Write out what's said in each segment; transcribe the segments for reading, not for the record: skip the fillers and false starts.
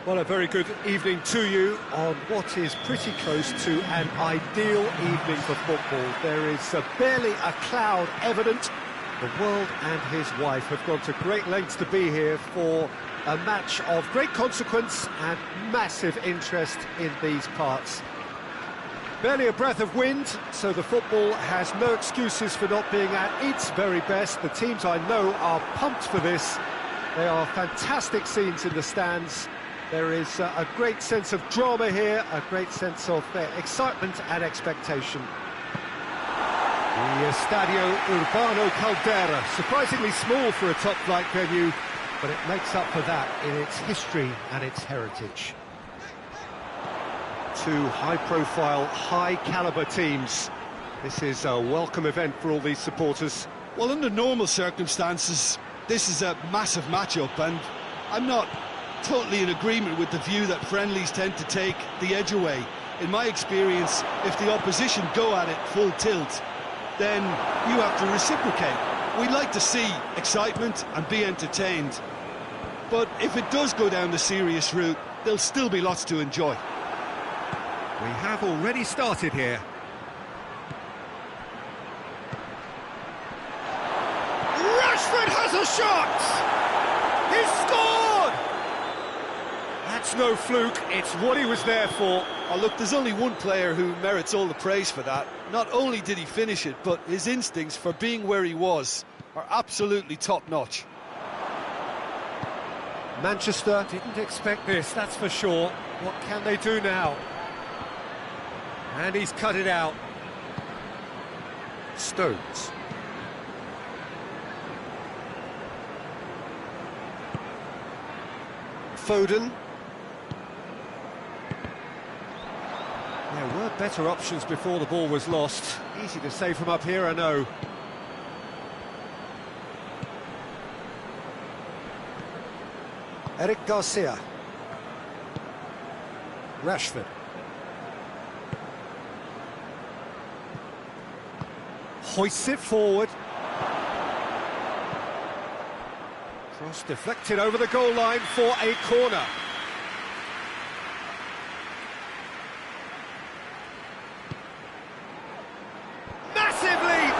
Well, a very good evening to you on what is pretty close to an ideal evening for football. There is barely a cloud evident. The world and his wife have gone to great lengths to be here for a match of great consequence and massive interest in these parts. Barely a breath of wind, so the football has no excuses for not being at its very best. The teams I know are pumped for this. They are fantastic scenes in the stands. There is a great sense of drama here, a great sense of excitement and expectation. The Estadio Urbano Caldera, surprisingly small for a top-flight venue, but it makes up for that in its history and its heritage. Two high-profile, high-caliber teams. This is a welcome event for all these supporters. Well, under normal circumstances, this is a massive match-up, and I'm not totally in agreement with the view that friendlies tend to take the edge away. In my experience, if the opposition go at it full tilt, then you have to reciprocate. We'd like to see excitement and be entertained, but if it does go down the serious route, there'll still be lots to enjoy. We have already started here. Rashford has a shot! He's scored! That's no fluke, it's what he was there for. Oh, look, there's only one player who merits all the praise for that. Not only did he finish it, but his instincts for being where he was are absolutely top-notch. Manchester didn't expect this, that's for sure. What can they do now? And he's cut it out. Stones. Foden. There were better options before the ball was lost. Easy to say from up here, I know. Eric Garcia. Rashford. Hoists it forward. Cross deflected over the goal line for a corner. Massive leap!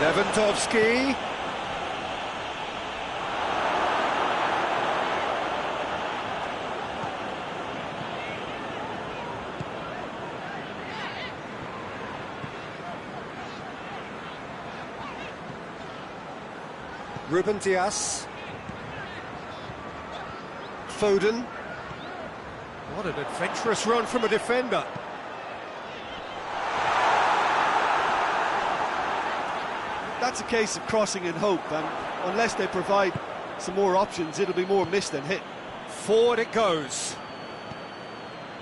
Lewandowski. Ruben Dias. Foden. What an adventurous run from a defender. That's a case of crossing in hope, and unless they provide some more options, it'll be more miss than hit. Forward it goes.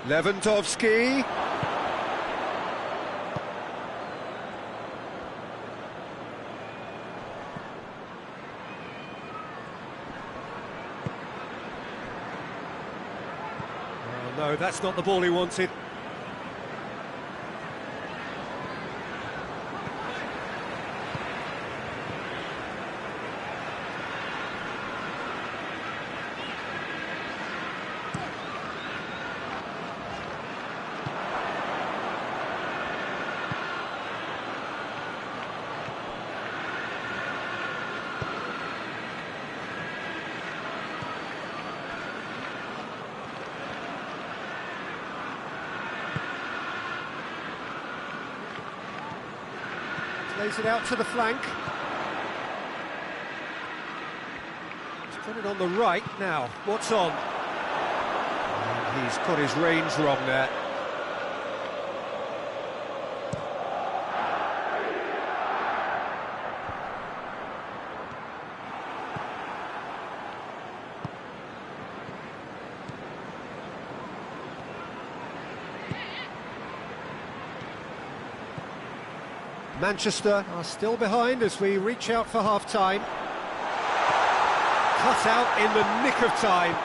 Lewandowski. No, that's not the ball he wanted. Lays it out to the flank. He's put it on the right now. What's on? And he's got his range wrong there. Manchester are still behind as we reach out for half-time. Cut out in the nick of time.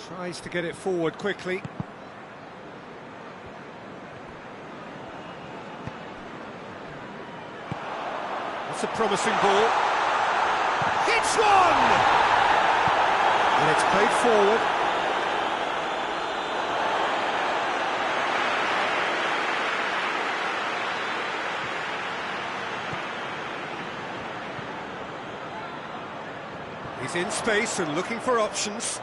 Tries to get it forward quickly. That's a promising ball. hits one! And it's played forward. He's in space and looking for options.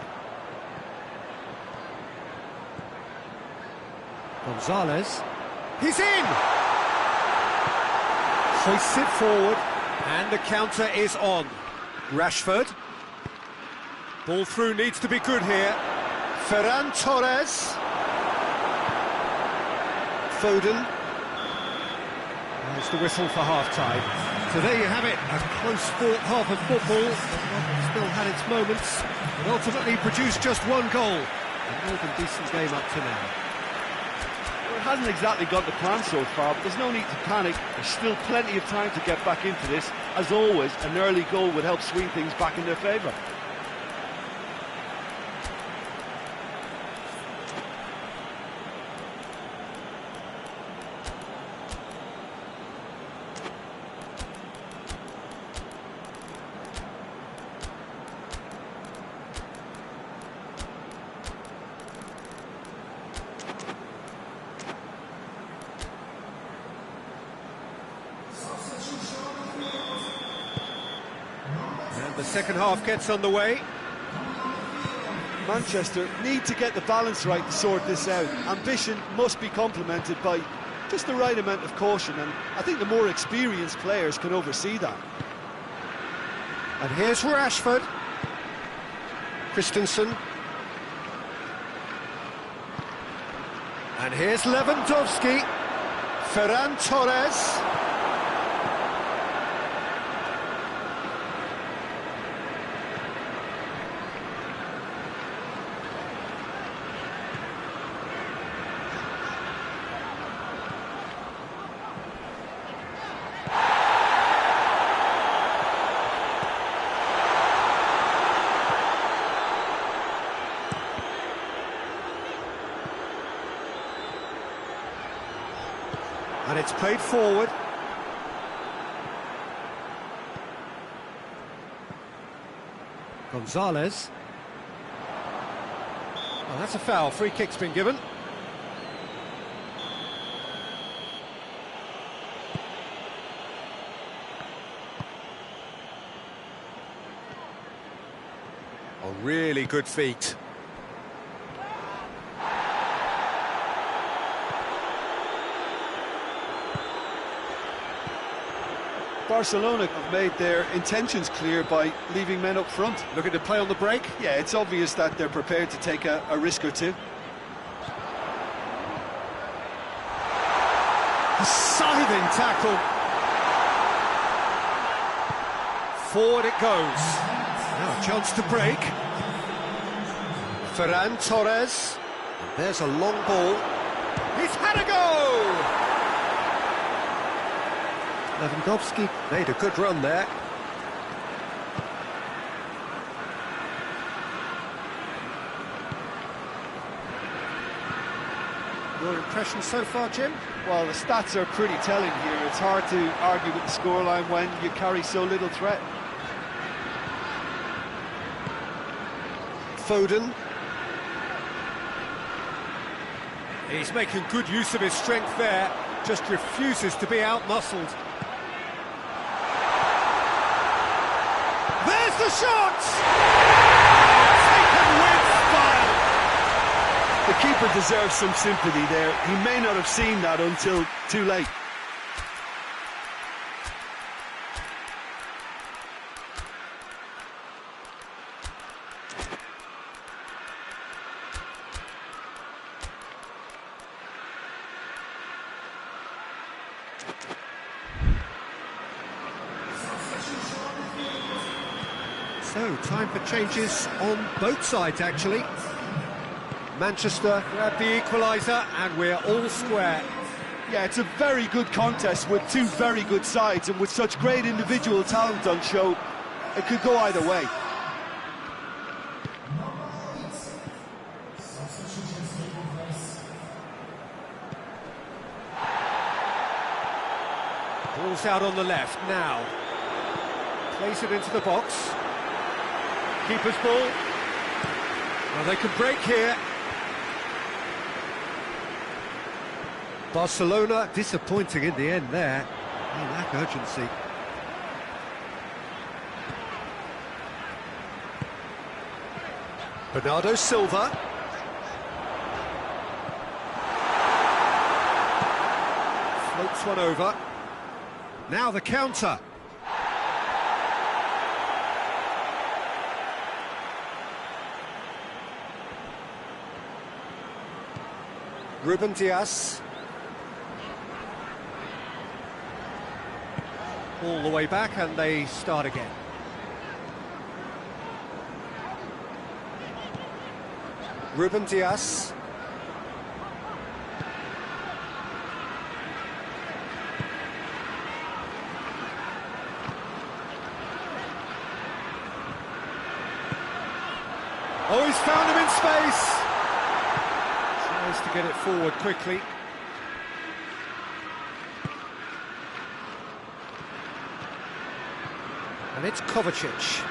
Gonzalez. He's in! Hoists it forward, and the counter is on. Rashford. Ball through needs to be good here. Ferran Torres. Foden. There's the whistle for half-time. So there you have it, a close-fought half of football. Still had its moments, but ultimately produced just one goal. A more than decent game up to now. Well, it hasn't exactly got the plan so far, but there's no need to panic. There's still plenty of time to get back into this. As always, an early goal would help swing things back in their favour. The second half gets underway. Manchester need to get the balance right to sort this out. Ambition must be complemented by just the right amount of caution, and I think the more experienced players can oversee that. And here's Rashford. Christensen. And here's Lewandowski. Ferran Torres. And it's played forward. Gonzalez. Oh, that's a foul. Free kick's been given. Oh, really good feet. Barcelona have made their intentions clear by leaving men up front. Looking to play on the break? Yeah, it's obvious that they're prepared to take a risk or two. A scything tackle. Forward it goes. Now a chance to break. Ferran Torres. And there's a long ball. He's had a go! Lewandowski made a good run there. Your impression so far, Jim? Well, the stats are pretty telling here. It's hard to argue with the scoreline when you carry so little threat. Foden. He's making good use of his strength there, just refuses to be out-muscled. There's the shot! Taken with style! The keeper deserves some sympathy there. He may not have seen that until too late. So, time for changes on both sides, actually. Manchester grabbed the equaliser, and we're all square. Yeah, it's a very good contest with two very good sides, and with such great individual talent on show, it could go either way. Ball's out on the left now. Plays it into the box. Keeper's ball. Well, they can break here. Barcelona disappointing in the end there. They lack urgency. Bernardo Silva. Floats one over. Now the counter. Ruben Dias. All the way back and they start again. Ruben Dias. Oh, he's found him in space. Tries to get it forward quickly. And it's Kovacic.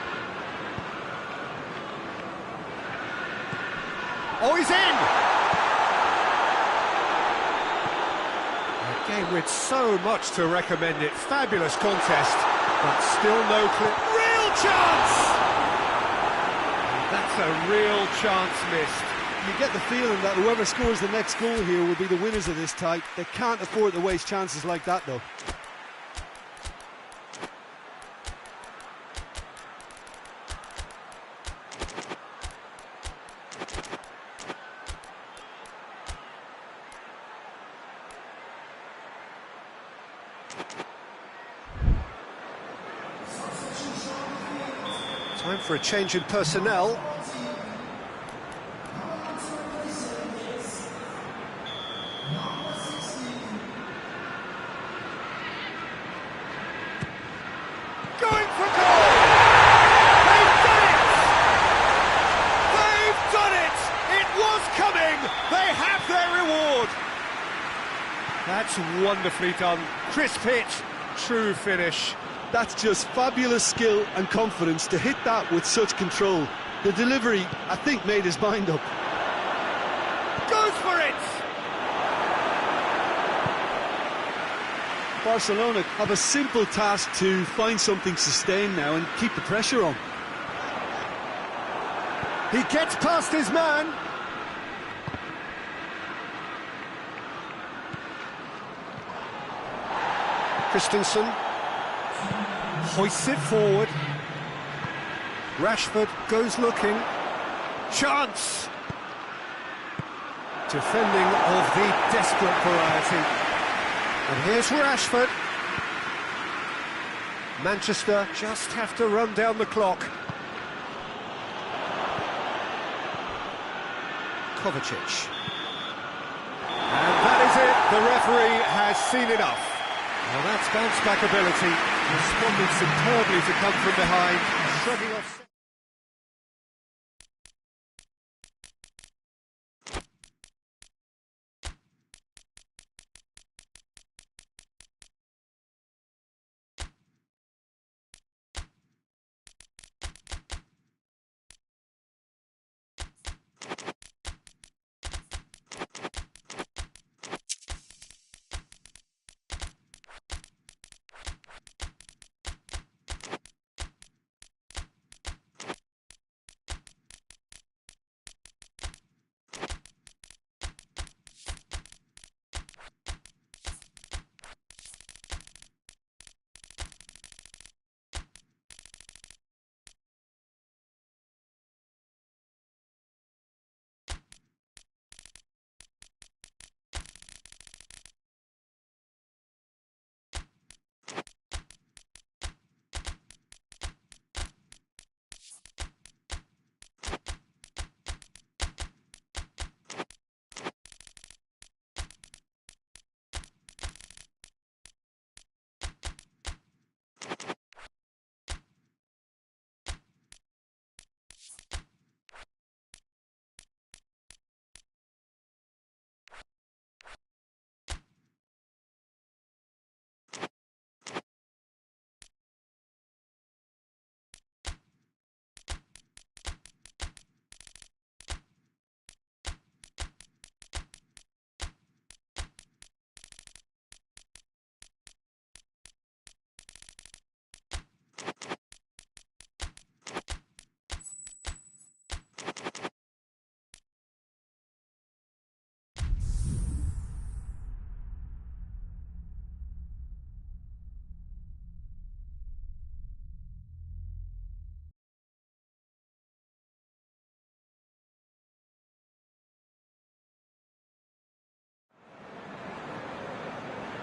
Oh, he's in! A game with so much to recommend it. Fabulous contest, but still no clip. Real chance! That's a real chance missed. You get the feeling that whoever scores the next goal here will be the winners of this tie. They can't afford to waste chances like that, though. Time for a change in personnel. Going for goal! They've done it! They've done it! It was coming! They have their reward! That's wonderfully done. Crisp hit, true finish. That's just fabulous skill and confidence to hit that with such control. The delivery, I think, made his mind up. Goes for it! Barcelona have a simple task to find something sustained now and keep the pressure on. He gets past his man. Christensen hoists it forward. Rashford goes looking. Chance! Defending of the desperate variety. And here's Rashford. Manchester just have to run down the clock. Kovacic. And that is it. The referee has seen enough. Well, that's bounce-back ability, responding superbly to come from behind, shrugging off...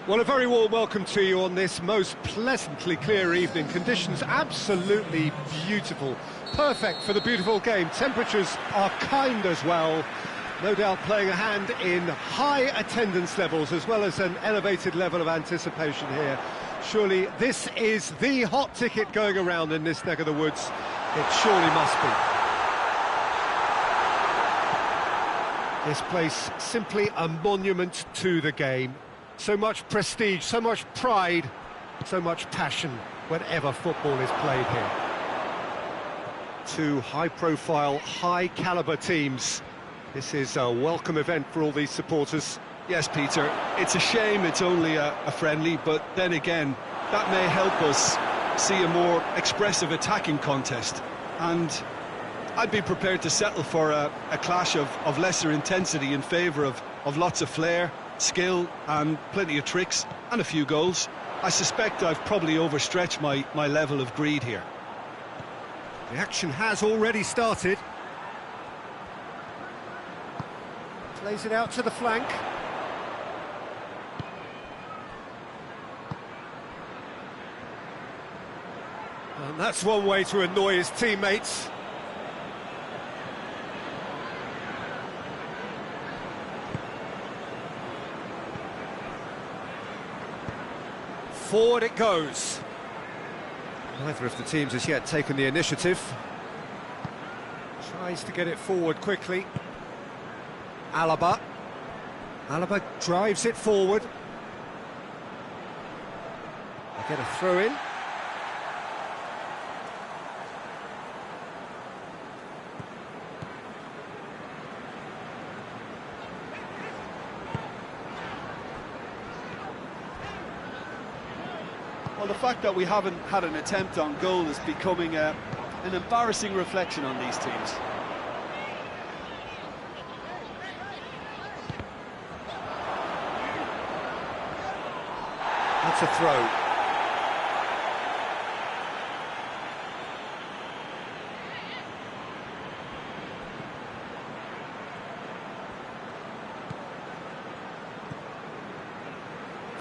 Well, a very warm welcome to you on this most pleasantly clear evening. Conditions absolutely beautiful. Perfect for the beautiful game. Temperatures are kind as well. No doubt playing a hand in high attendance levels as well as an elevated level of anticipation here. Surely this is the hot ticket going around in this neck of the woods. It surely must be. This place simply a monument to the game. So much prestige, so much pride, so much passion whenever football is played here. Two high-profile, high-caliber teams. This is a welcome event for all these supporters. Yes, Peter, it's a shame it's only a friendly, but then again, that may help us see a more expressive attacking contest. And I'd be prepared to settle for a clash of lesser intensity in favour of lots of flair, skill and plenty of tricks and a few goals. I suspect I've probably overstretched my level of greed here. The action has already started. Plays it out to the flank. And that's one way to annoy his teammates. Forward it goes. Neither of the teams has yet taken the initiative. Tries to get it forward quickly. Alaba drives it forward. They get a throw in. Well, the fact that we haven't had an attempt on goal is becoming an embarrassing reflection on these teams. That's a throw.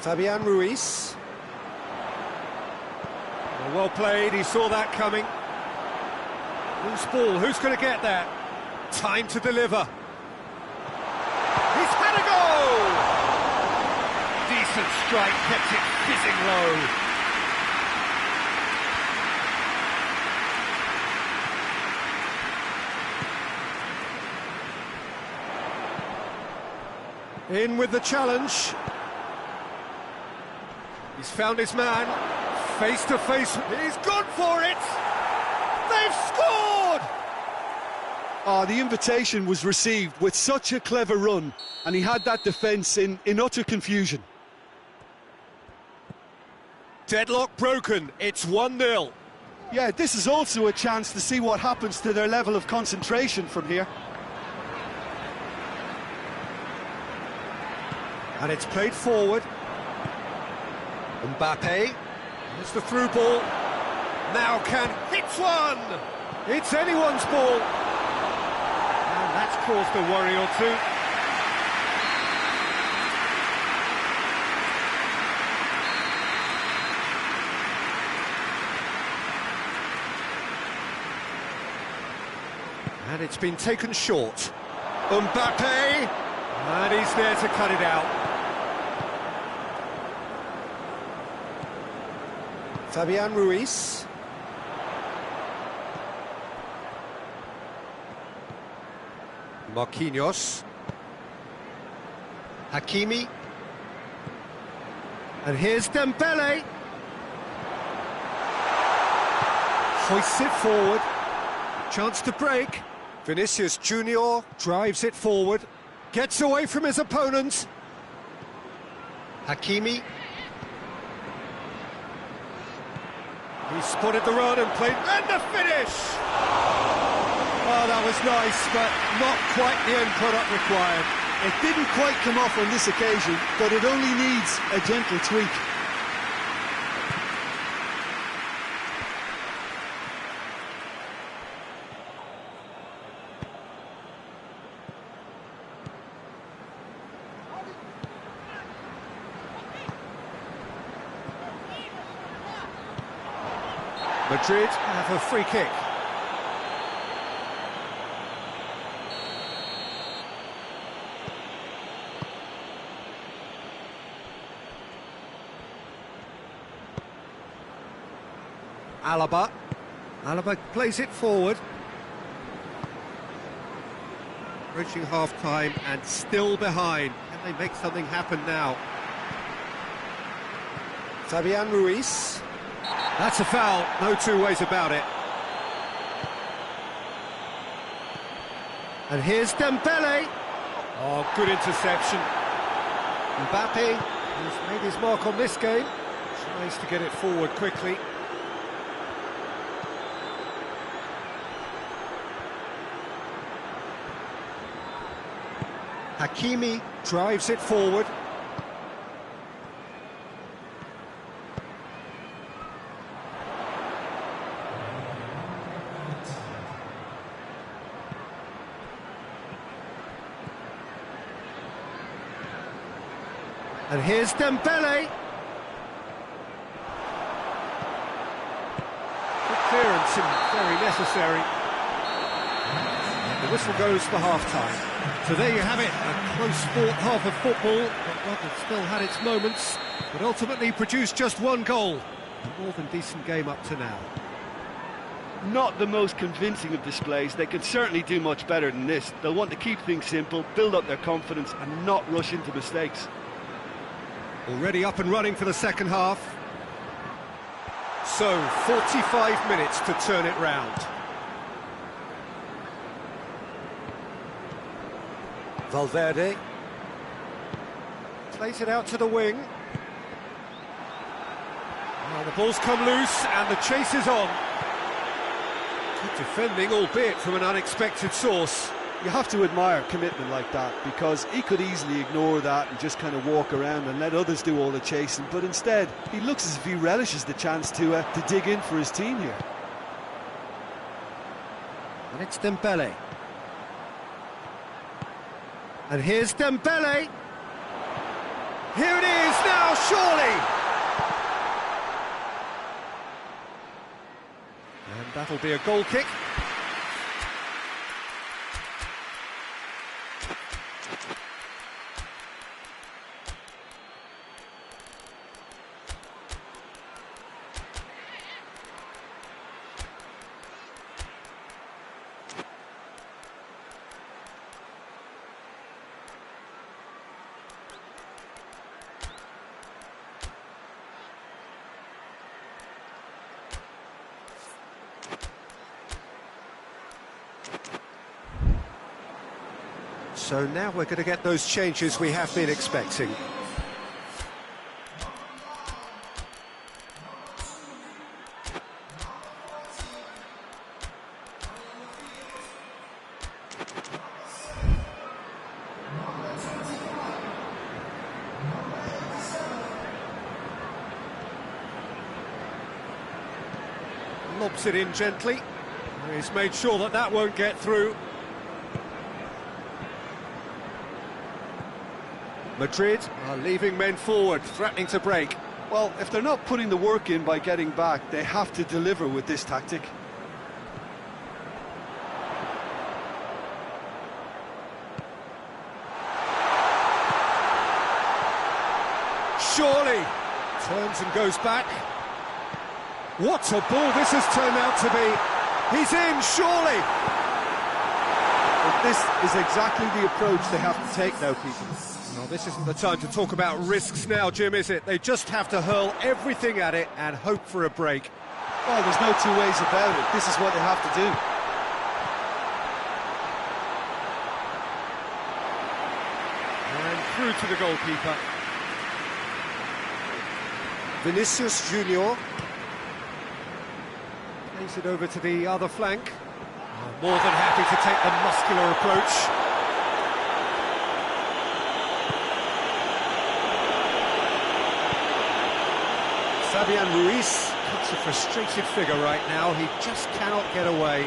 Fabian Ruiz. Well played, he saw that coming. Loose ball, who's going to get that? Time to deliver. He's had a goal! Decent strike, kept it fizzing low. In with the challenge. He's found his man. Face to face, he's gone for it! They've scored! Oh, the invitation was received with such a clever run, and he had that defence in utter confusion. Deadlock broken, it's 1-0. Yeah, this is also a chance to see what happens to their level of concentration from here. And it's played forward. Mbappe. It's the through ball. Now can hits one! It's anyone's ball. And that's caused a worry or two. And it's been taken short. Mbappe! And he's there to cut it out. Fabian Ruiz. Marquinhos. Hakimi. And here's Dembele. Hoists it forward. Chance to break. Vinicius Junior drives it forward. Gets away from his opponent. Hakimi. He spotted the run and played, and the finish! Oh, that was nice, but not quite the end product required. It didn't quite come off on this occasion, but it only needs a gentle tweak. Madrid have a free kick. Alaba plays it forward. Reaching half-time and still behind. Can they make something happen now? Fabian Ruiz. That's a foul, no two ways about it. And here's Dembele. Oh, good interception. Mbappe, who's made his mark on this game, tries to get it forward quickly. Hakimi drives it forward. And here's Dembele. Good clearance and very necessary. The whistle goes for half-time. So there you have it, a close-fought half of football, but one that still had its moments, but ultimately produced just one goal. A more than decent game up to now. Not the most convincing of displays. They can certainly do much better than this. They'll want to keep things simple, build up their confidence and not rush into mistakes. Already up and running for the second half. So, 45 minutes to turn it round. Valverde plays it out to the wing. Well, the ball's come loose and the chase is on. Good defending, albeit from an unexpected source. You have to admire commitment like that, because he could easily ignore that and just kind of walk around and let others do all the chasing, but instead he looks as if he relishes the chance to dig in for his team here. And it's Dembele. And here's Dembele. Here it is now, surely! And that'll be a goal kick. So now we're going to get those changes we have been expecting. Lobs it in gently. He's made sure that that won't get through. Madrid are leaving men forward, threatening to break. Well, if they're not putting the work in by getting back, they have to deliver with this tactic. Surely turns and goes back. What a ball this has turned out to be. He's in, surely. But this is exactly the approach they have to take now, people. Well, this isn't the time to talk about risks now, Jim, is it? They just have to hurl everything at it and hope for a break. Well, there's no two ways about it. This is what they have to do. And through to the goalkeeper. Vinicius Junior plays it over to the other flank. More than happy to take the muscular approach. Fabian Ruiz looks a frustrated figure right now. He just cannot get away.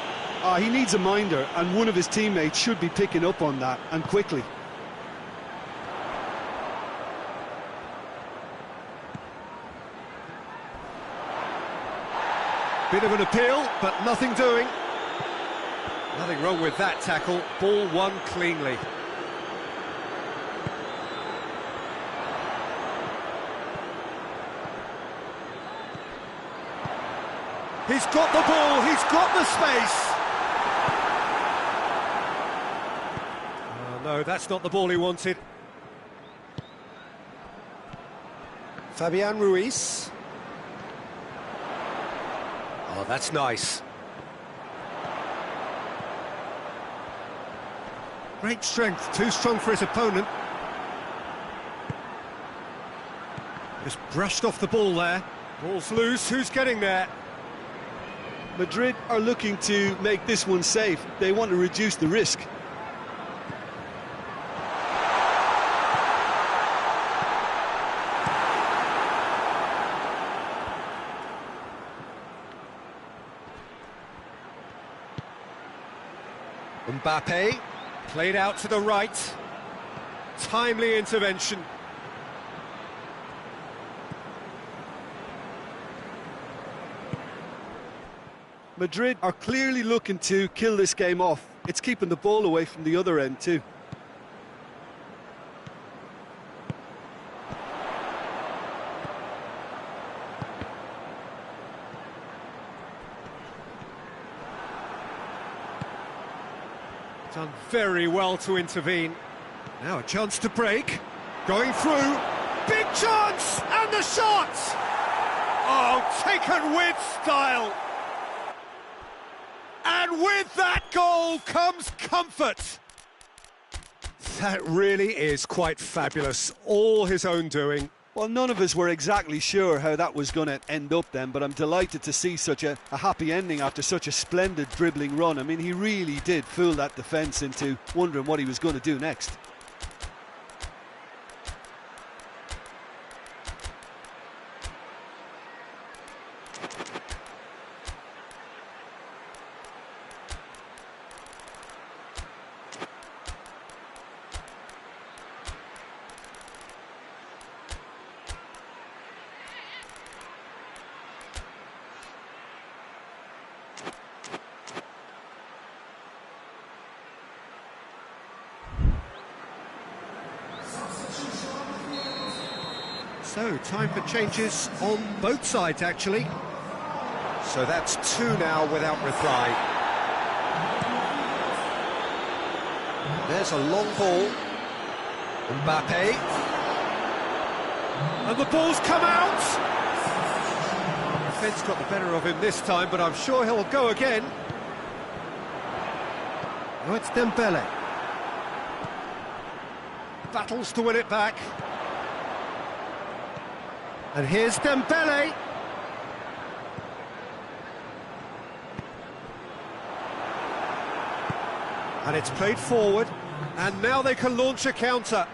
He needs a minder, and one of his teammates should be picking up on that, and quickly. Bit of an appeal, but nothing doing. Nothing wrong with that tackle. Ball won cleanly. He's got the ball, he's got the space. Oh, no, that's not the ball he wanted. Fabian Ruiz. Oh, that's nice. Great strength, too strong for his opponent. Just brushed off the ball there. Ball's loose, who's getting there? Madrid are looking to make this one safe. They want to reduce the risk. Mbappe, played out to the right. Timely intervention. Madrid are clearly looking to kill this game off. It's keeping the ball away from the other end too. Done very well to intervene. Now a chance to break. Going through. Big chance! And the shot! Oh, taken with style. And with that goal comes comfort. That really is quite fabulous. All his own doing. Well, none of us were exactly sure how that was going to end up then, but I'm delighted to see such a happy ending after such a splendid dribbling run. I mean, he really did fool that defence into wondering what he was going to do next. So, time for changes on both sides, actually. So that's two now without reply. There's a long ball. Mbappe. And the ball's come out! The defence got the better of him this time, but I'm sure he'll go again. Now it's Dembele. Battles to win it back. And here's Dembele. And it's played forward, and now they can launch a counter.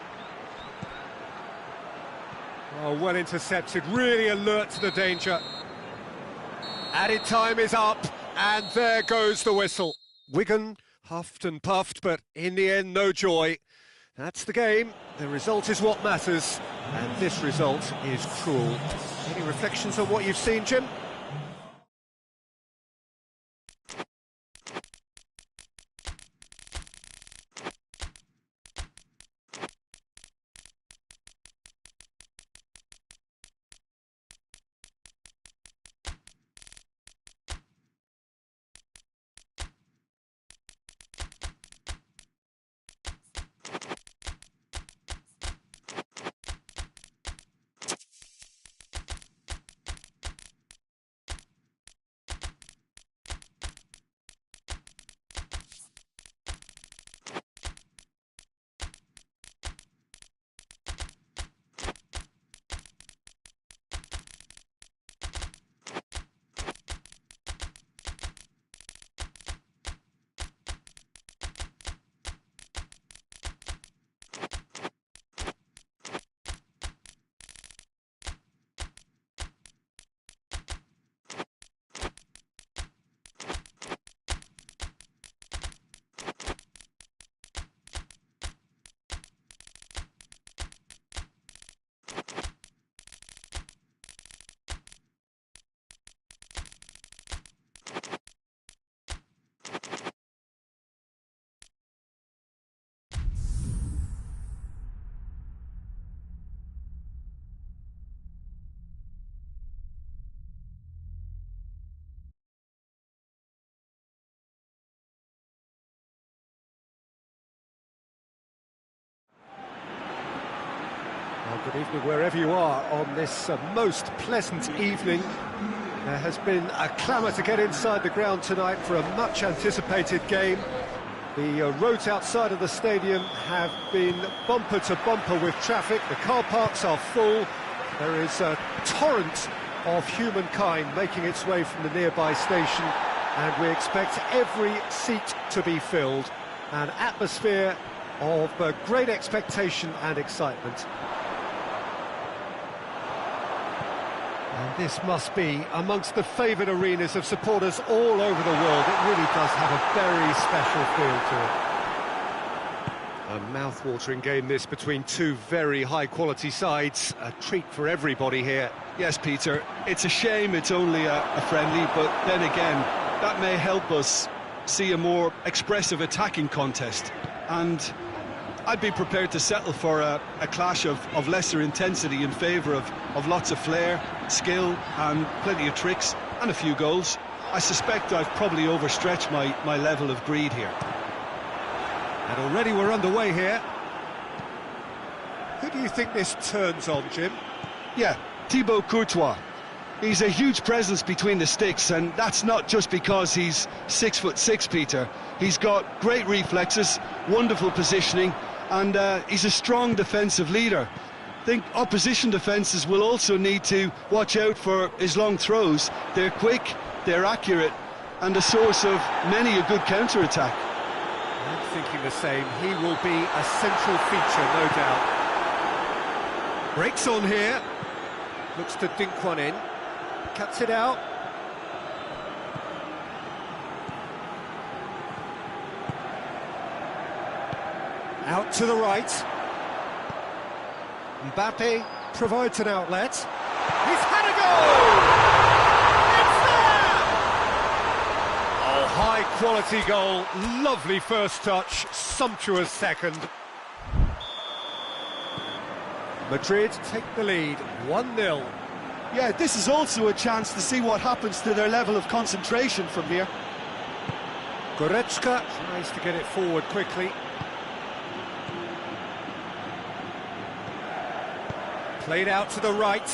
Oh, well intercepted, really alert to the danger. Added time is up, and there goes the whistle. Wigan huffed and puffed, but in the end, no joy. That's the game. The result is what matters, and this result is cruel. Any reflections on what you've seen, Jim? Good evening wherever you are on this most pleasant evening. There has been a clamour to get inside the ground tonight for a much-anticipated game. The roads outside of the stadium have been bumper to bumper with traffic. The car parks are full. There is a torrent of humankind making its way from the nearby station, and we expect every seat to be filled. An atmosphere of great expectation and excitement. And this must be amongst the favoured arenas of supporters all over the world. It really does have a very special feel to it. A mouth-watering game this between two very high-quality sides. A treat for everybody here. Yes, Peter, it's a shame it's only a friendly, but then again, that may help us see a more expressive attacking contest. And I'd be prepared to settle for a clash of lesser intensity in favour of lots of flair, skill and plenty of tricks and a few goals. I suspect I've probably overstretched my level of greed here. And already we're underway here. Who do you think this turns on, Jim? Yeah, Thibaut Courtois. He's a huge presence between the sticks, and that's not just because he's 6'6", Peter. He's got great reflexes, wonderful positioning, and he's a strong defensive leader. I think opposition defences will also need to watch out for his long throws. They're quick, they're accurate, and a source of many a good counter-attack. I'm thinking the same. He will be a central feature, no doubt. Breaks on here. Looks to dink one in. Cuts it out. Out to the right. Mbappe provides an outlet. He's had a goal! It's there! Oh, high-quality goal. Lovely first touch, sumptuous second. Madrid take the lead, 1-0. Yeah, this is also a chance to see what happens to their level of concentration from here. Goretzka tries to get it forward quickly. Played out to the right.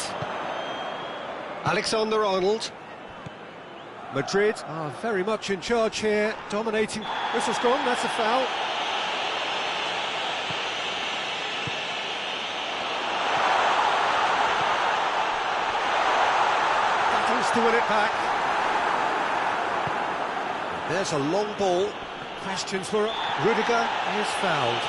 Alexander-Arnold. Madrid are very much in charge here, dominating. Whistle's gone, that's a foul. Battles to win it back. There's a long ball. Questions for Rudiger is fouled.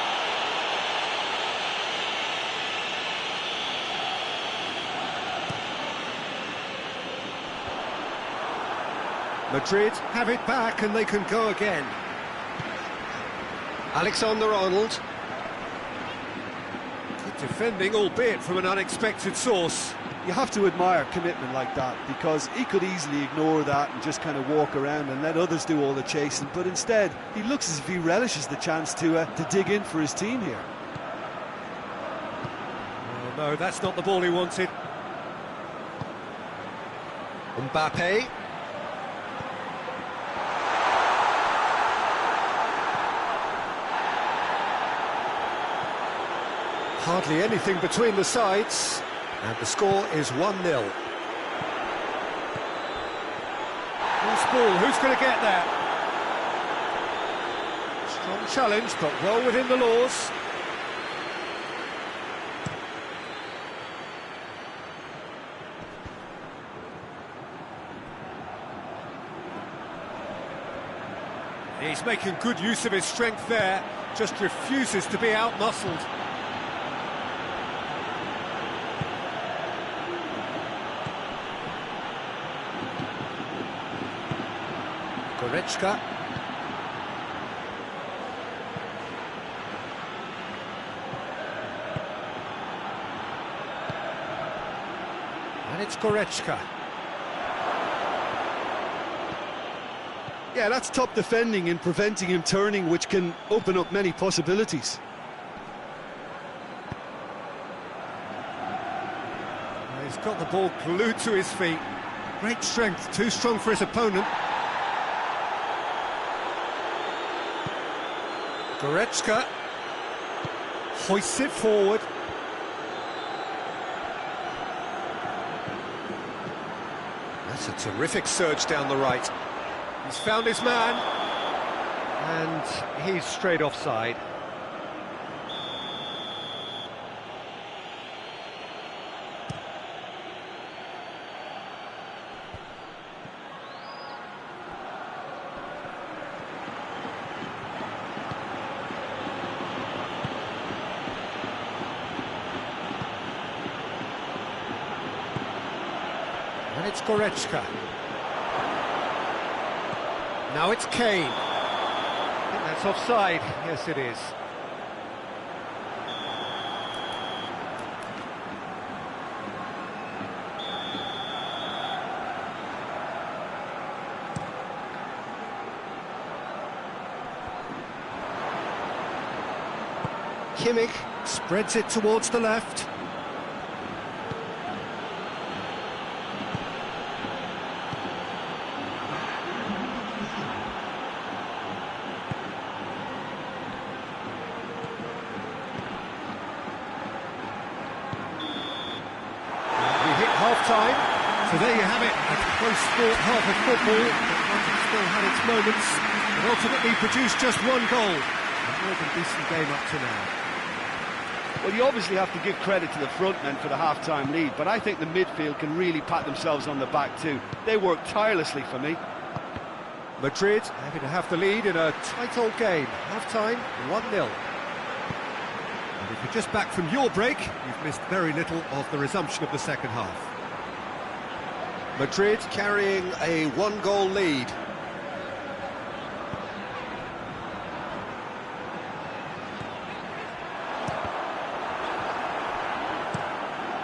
Madrid have it back and they can go again. Alexander-Arnold. Good defending, albeit from an unexpected source. You have to admire commitment like that, because he could easily ignore that and just kind of walk around and let others do all the chasing, but instead he looks as if he relishes the chance to dig in for his team here. Oh no, that's not the ball he wanted. Mbappe. Hardly anything between the sides, and the score is 1-0. Loose ball, who's going to get that? Strong challenge, but well within the laws. He's making good use of his strength there, just refuses to be out-muscled. Goretzka. And it's Goretzka. Yeah, that's top defending and preventing him turning, which can open up many possibilities. He's got the ball glued to his feet. Great strength, too strong for his opponent. Goretzka hoists it forward. It's a terrific surge down the right. He's found his man, and he's straight offside. And it's Goretzka. Now it's Kane. I think that's offside. Yes, it is. Kimmich spreads it towards the left. Half-time, so there you have it, a close-fought half of football that still had its moments, but ultimately produced just one goal. A more than decent game up to now. Well, you obviously have to give credit to the front men for the half-time lead, but I think the midfield can really pat themselves on the back too. They worked tirelessly for me. Madrid having to have the lead in a tight old game. Half-time, 1-0. And if you're just back from your break, you've missed very little of the resumption of the second half. Madrid carrying a one-goal lead.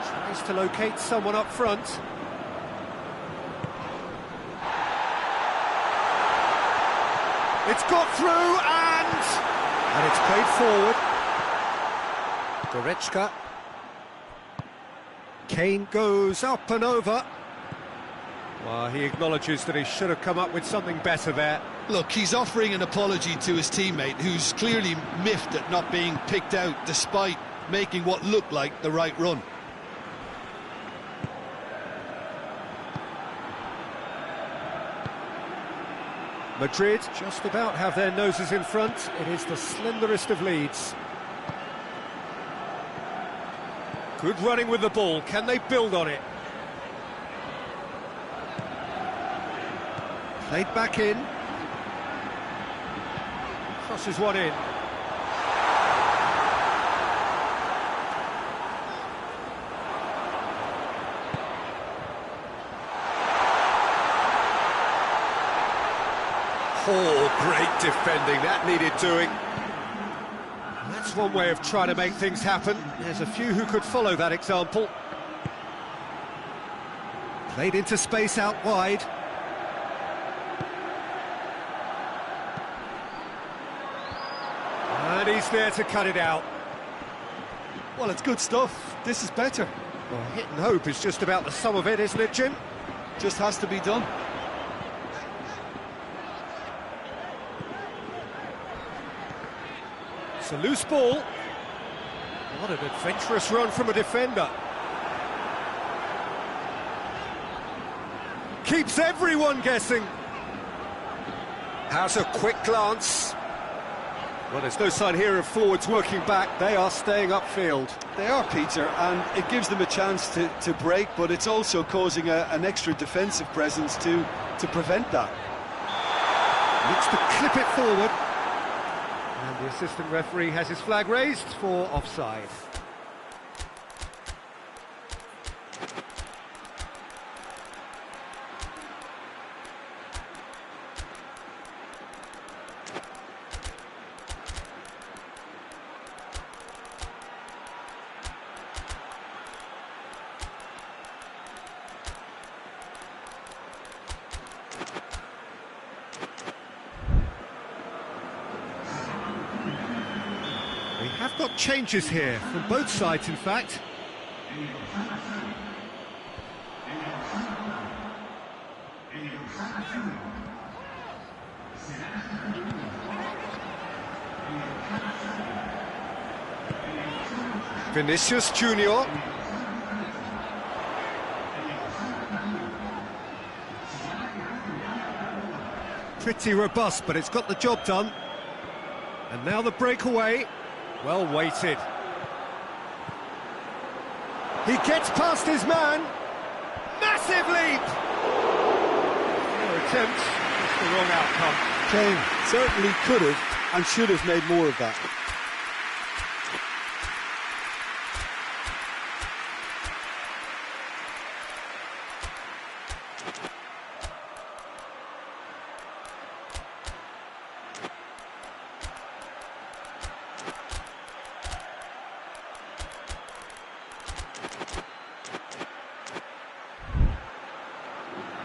Tries to locate someone up front. It's got through and it's played forward. Goretzka. Kane goes up and over. Well, he acknowledges that he should have come up with something better there. Look, he's offering an apology to his teammate, who's clearly miffed at not being picked out despite making what looked like the right run. Madrid just about have their noses in front. It is the slenderest of leads. Good running with the ball. Can they build on it? Played back in. Crosses one in. Oh, great defending. That needed doing. That's one way of trying to make things happen. There's a few who could follow that example. Played into space out wide. And he's there to cut it out. Well, it's good stuff. This is better. Well, hit and hope is just about the sum of it, isn't it, Jim? Just has to be done. It's a loose ball. What an adventurous run from a defender. Keeps everyone guessing. Has a quick glance. Well, there's no sign here of forwards working back. They are staying upfield. They are, Peter, and it gives them a chance to break, but it's also causing an extra defensive presence to prevent that. Looks to clip it forward. And the assistant referee has his flag raised for offside. We have got changes here, from both sides in fact. Vinicius Junior. Pretty robust, but it's got the job done. And now the breakaway. Well weighted. He gets past his man. Massive leap! No attempt, just the wrong outcome. Kane certainly could have and should have made more of that.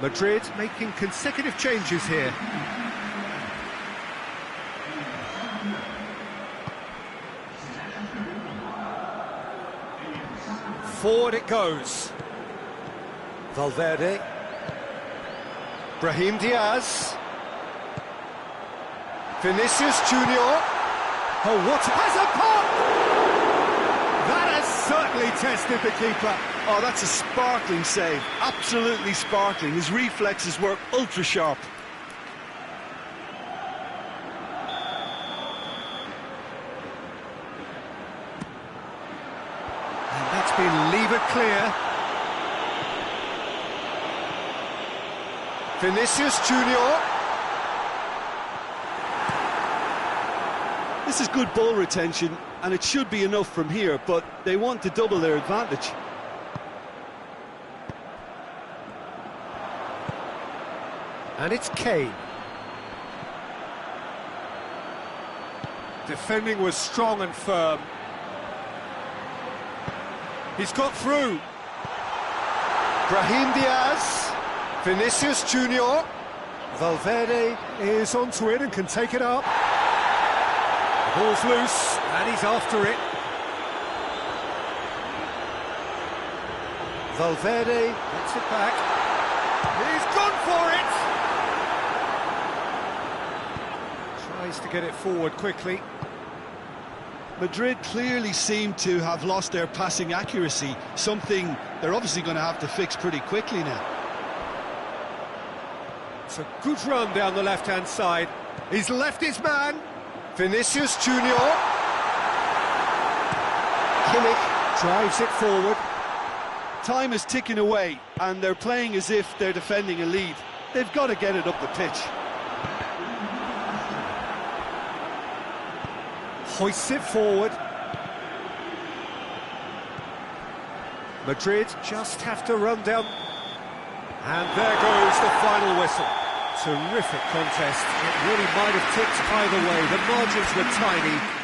Madrid making consecutive changes here. Forward it goes. Valverde. Brahim Diaz. Vinicius Junior. Oh, what has a pop! That has certainly tested the keeper. Oh, that's a sparkling save. Absolutely sparkling. His reflexes were ultra sharp. And that's been levered clear. Vinicius Junior. This is good ball retention, and it should be enough from here, but they want to double their advantage. And it's Kane. Defending was strong and firm. He's got through. Brahim Diaz. Vinicius Junior. Valverde is onto it and can take it up. The ball's loose and he's after it. Valverde gets it back. He's gone for it! Tries to get it forward quickly. Madrid clearly seem to have lost their passing accuracy, something they're obviously going to have to fix pretty quickly now. It's a good run down the left-hand side. He's left his man. Vinicius Junior. Kimmich drives it forward. Time is ticking away, and they're playing as if they're defending a lead. They've got to get it up the pitch. Hoists it forward. Madrid just have to run down. And there goes the final whistle. Terrific contest. It really might have tipped either way. The margins were tiny.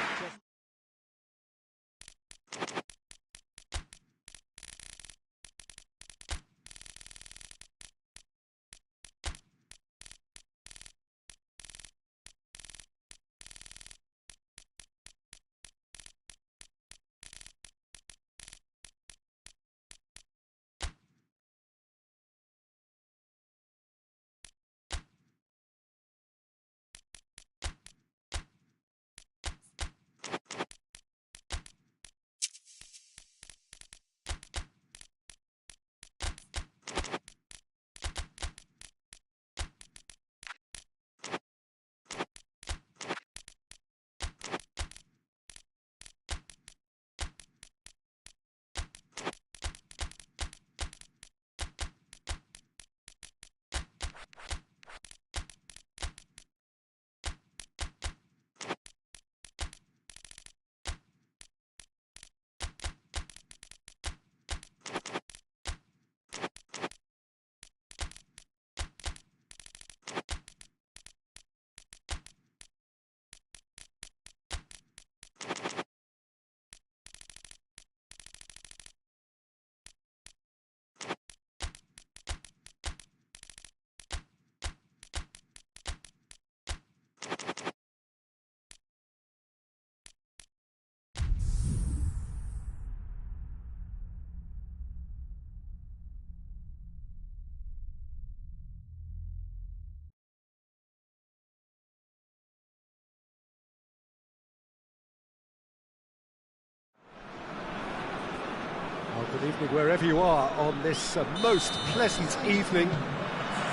Well, good evening wherever you are on this most pleasant evening.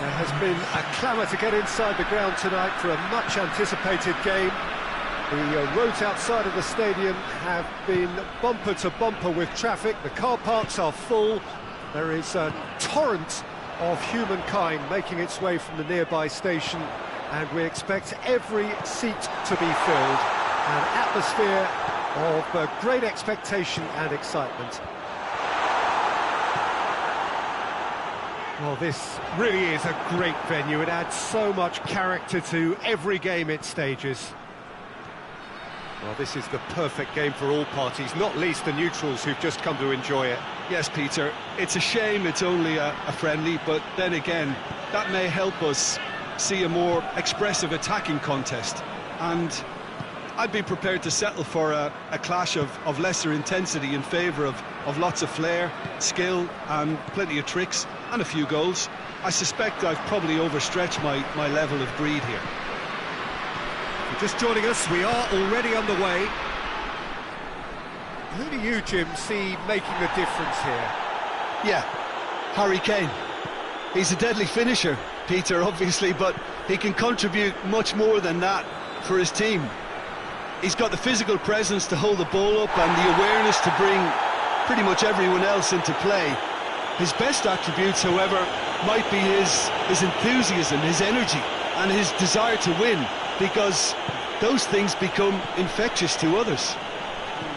There has been a clamour to get inside the ground tonight for a much-anticipated game. The roads outside of the stadium have been bumper to bumper with traffic. The car parks are full. There is a torrent of humankind making its way from the nearby station, and we expect every seat to be filled. An atmosphere of great expectation and excitement. Well, this really is a great venue. It adds so much character to every game it stages. Well, this is the perfect game for all parties, not least the neutrals who've just come to enjoy it. Yes, Peter, it's a shame it's only a friendly, but then again, that may help us see a more expressive attacking contest. And I'd be prepared to settle for a clash of lesser intensity in favour of lots of flair, skill and plenty of tricks and a few goals. I suspect I've probably overstretched my level of greed here. Just joining us, we are already underway. Who do you, Jim, see making the difference here? Yeah, Harry Kane. He's a deadly finisher, Peter, obviously, but he can contribute much more than that for his team. He's got the physical presence to hold the ball up and the awareness to bring pretty much everyone else into play. His best attributes, however, might be his enthusiasm, his energy and his desire to win, because those things become infectious to others.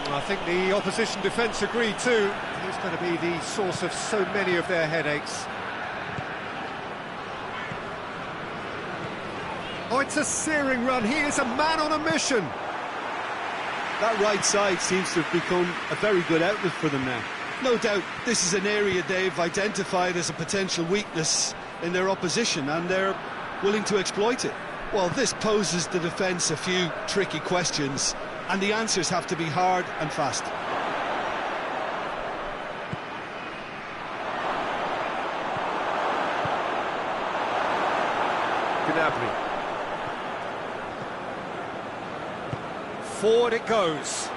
I think the opposition defence agree too. He's going to be the source of so many of their headaches. Oh, it's a searing run. He is a man on a mission. That right side seems to have become a very good outlet for them now. No doubt this is an area they've identified as a potential weakness in their opposition, and they're willing to exploit it. Well, this poses the defence a few tricky questions, and the answers have to be hard and fast. Gnabry. Forward it goes.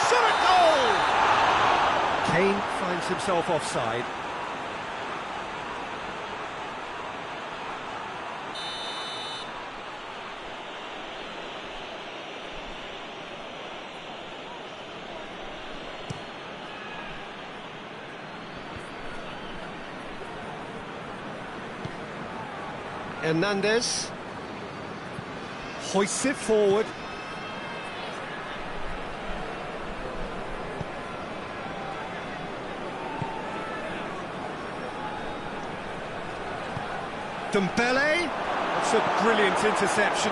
Shot at goal! Kane finds himself offside. Hernandez hoists it forward. Dembele, that's a brilliant interception.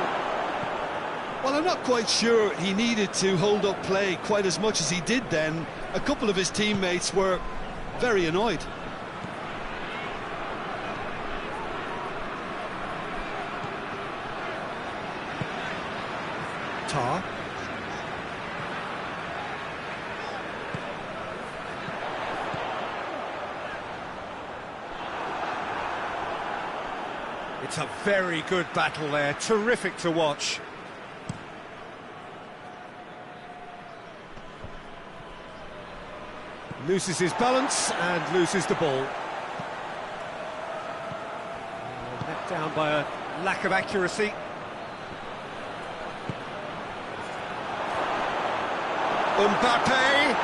Well, I'm not quite sure he needed to hold up play quite as much as he did then. A couple of his teammates were very annoyed. Tar. It's a very good battle there, terrific to watch. Loses his balance and loses the ball. Let down by a lack of accuracy. Mbappe!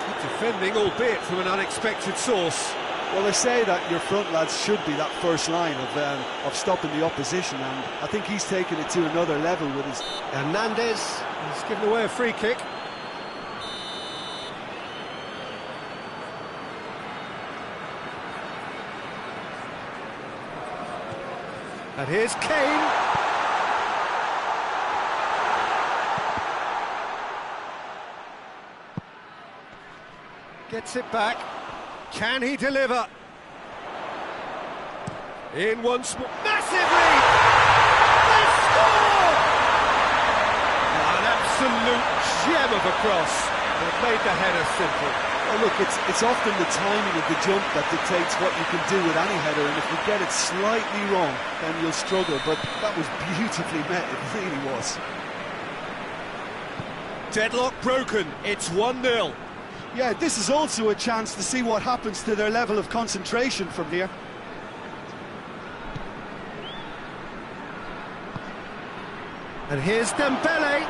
Good defending, albeit from an unexpected source. Well, they say that your front lads should be that first line of stopping the opposition, and I think he's taken it to another level with his... Hernandez has given away a free kick. And here's Kane. Gets it back. Can he deliver? In once more. Massive lead! They score! An absolute gem of a cross. They've made the header simple. Oh, look, it's often the timing of the jump that dictates what you can do with any header, and if you get it slightly wrong, then you'll struggle, but that was beautifully met, it really was. Deadlock broken, it's 1-0. Yeah, this is also a chance to see what happens to their level of concentration from here. And here's Dembele.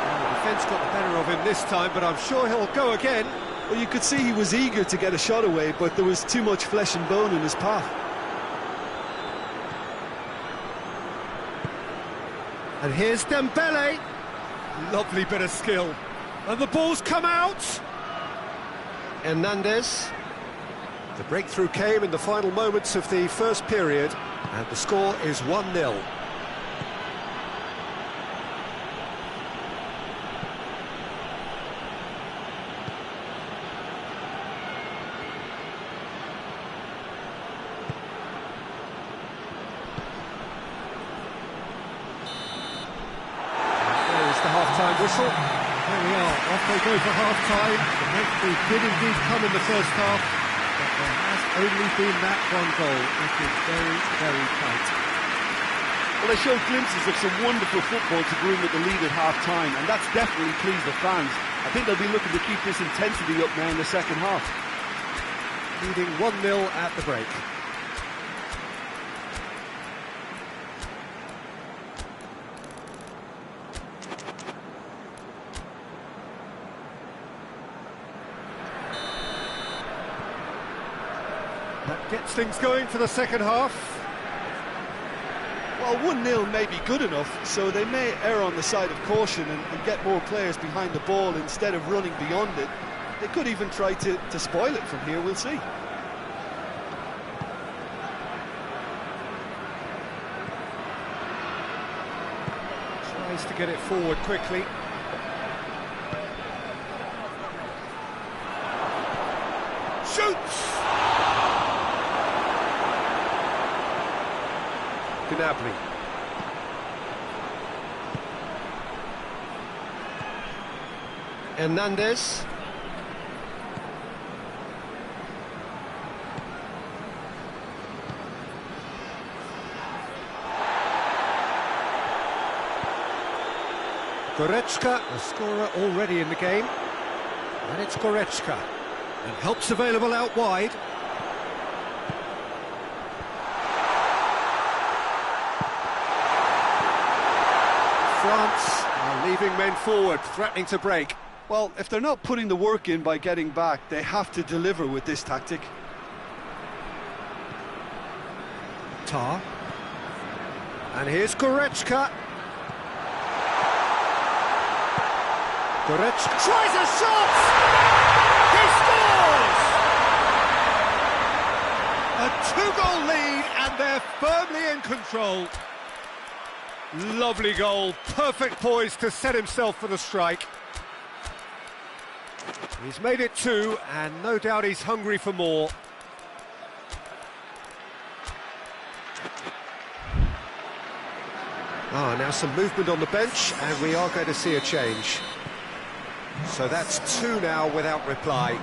The defence got the better of him this time, but I'm sure he'll go again. Well, you could see he was eager to get a shot away, but there was too much flesh and bone in his path. And here's Dembele. Lovely bit of skill. And the ball's come out. Hernandez. The breakthrough came in the final moments of the first period, and the score is 1-0. Half-time whistle. There we are, off they go for half-time. The breakthrough did indeed come in the first half, but there has only been that one goal. It is very, very tight. Well, they showed glimpses of some wonderful football to bring with the lead at half-time, and that's definitely pleased the fans. I think they'll be looking to keep this intensity up now in the second half. Leading 1-0 at the break. That gets things going for the second half. Well, 1-0 may be good enough, so they may err on the side of caution and get more players behind the ball instead of running beyond it. They could even try to spoil it from here, we'll see. Tries to get it forward quickly. Shoots! Gnabry. Hernandez. Goretzka, the scorer already in the game. And it's Goretzka. And help's available out wide. France are leaving men forward, threatening to break. Well, if they're not putting the work in by getting back, they have to deliver with this tactic. Tar. And here's Goretzka. Goretzka tries a shot! He scores! A two-goal lead, and they're firmly in control. Lovely goal, perfect poise to set himself for the strike. He's made it 2, and no doubt he's hungry for more. Now some movement on the bench, and we are going to see a change. So that's 2 now without reply.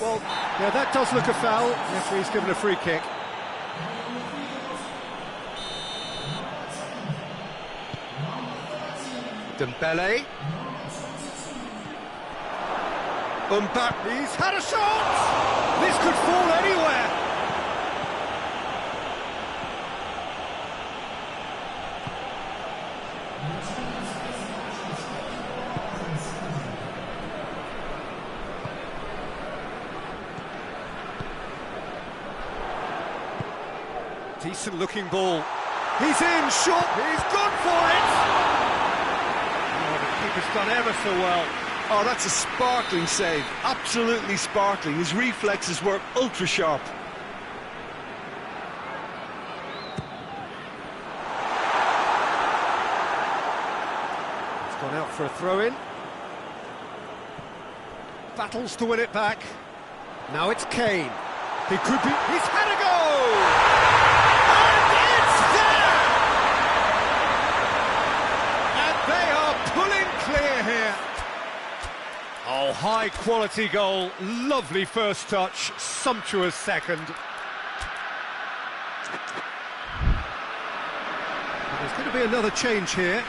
Well, yeah, that does look a foul. Referee's given a free kick. Dembele. Mbappe's had a shot! This could fall anywhere! Decent looking ball. He's in, short, he's gone for it! Oh, the keeper's done ever so well. Oh, that's a sparkling save, absolutely sparkling. His reflexes were ultra sharp. He's gone out for a throw-in. Battles to win it back. Now it's Kane. He could be... He's had a go! And it's there! And they are pulling clear here. Oh, high-quality goal. Lovely first touch. Sumptuous second. There's going to be another change here.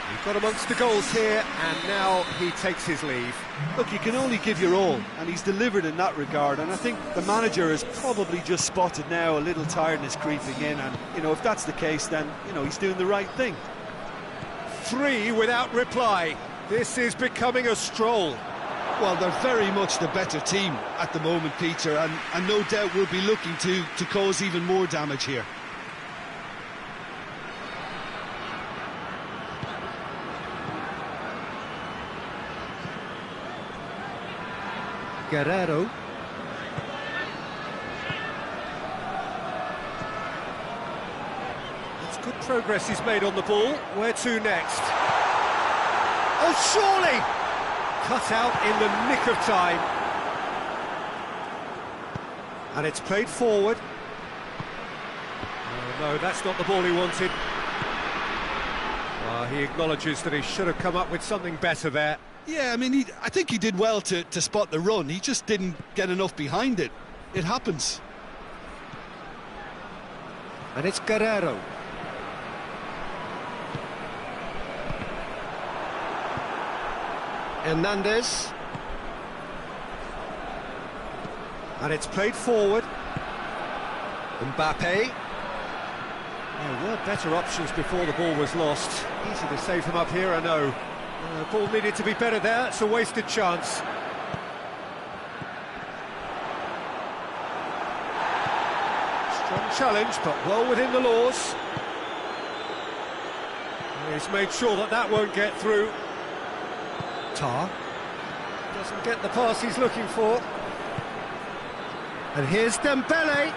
He got amongst the goals here, and now he takes his leave. Look, you can only give your all, and he's delivered in that regard, and I think the manager has probably just spotted now a little tiredness creeping in, and, you know, if that's the case, then, you know, he's doing the right thing. 3 without reply. This is becoming a stroll. Well, they're very much the better team at the moment, Peter, and no doubt will be looking to cause even more damage here. Guerrero. That's good progress he's made on the ball. Where to next? Oh, surely! Cut out in the nick of time. And it's played forward. Oh, no, that's not the ball he wanted. He acknowledges that he should have come up with something better there. Yeah, I mean, I think he did well to spot the run. He just didn't get enough behind it. It happens. And it's Guerrero. Hernandez. And it's played forward. Mbappe. There were better options before the ball was lost. Easy to save him up here, I know. The ball needed to be better there. It's a wasted chance. Strong challenge, but well within the laws. He's made sure that that won't get through. Tar doesn't get the pass he's looking for. And here's Dembele.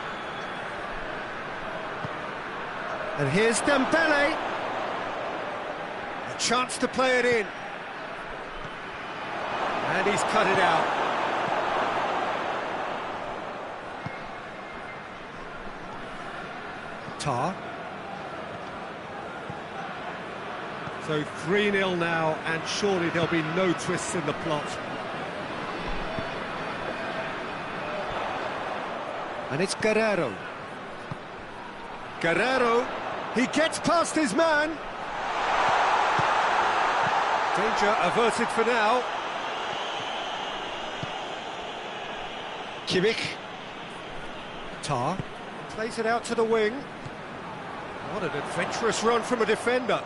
And here's Dembele. A chance to play it in. And he's cut it out. Tar. So 3-0 now, and surely there'll be no twists in the plot. And it's Guerrero. Guerrero, he gets past his man. Danger averted for now. Kimmich. Tar plays it out to the wing. What an adventurous run from a defender.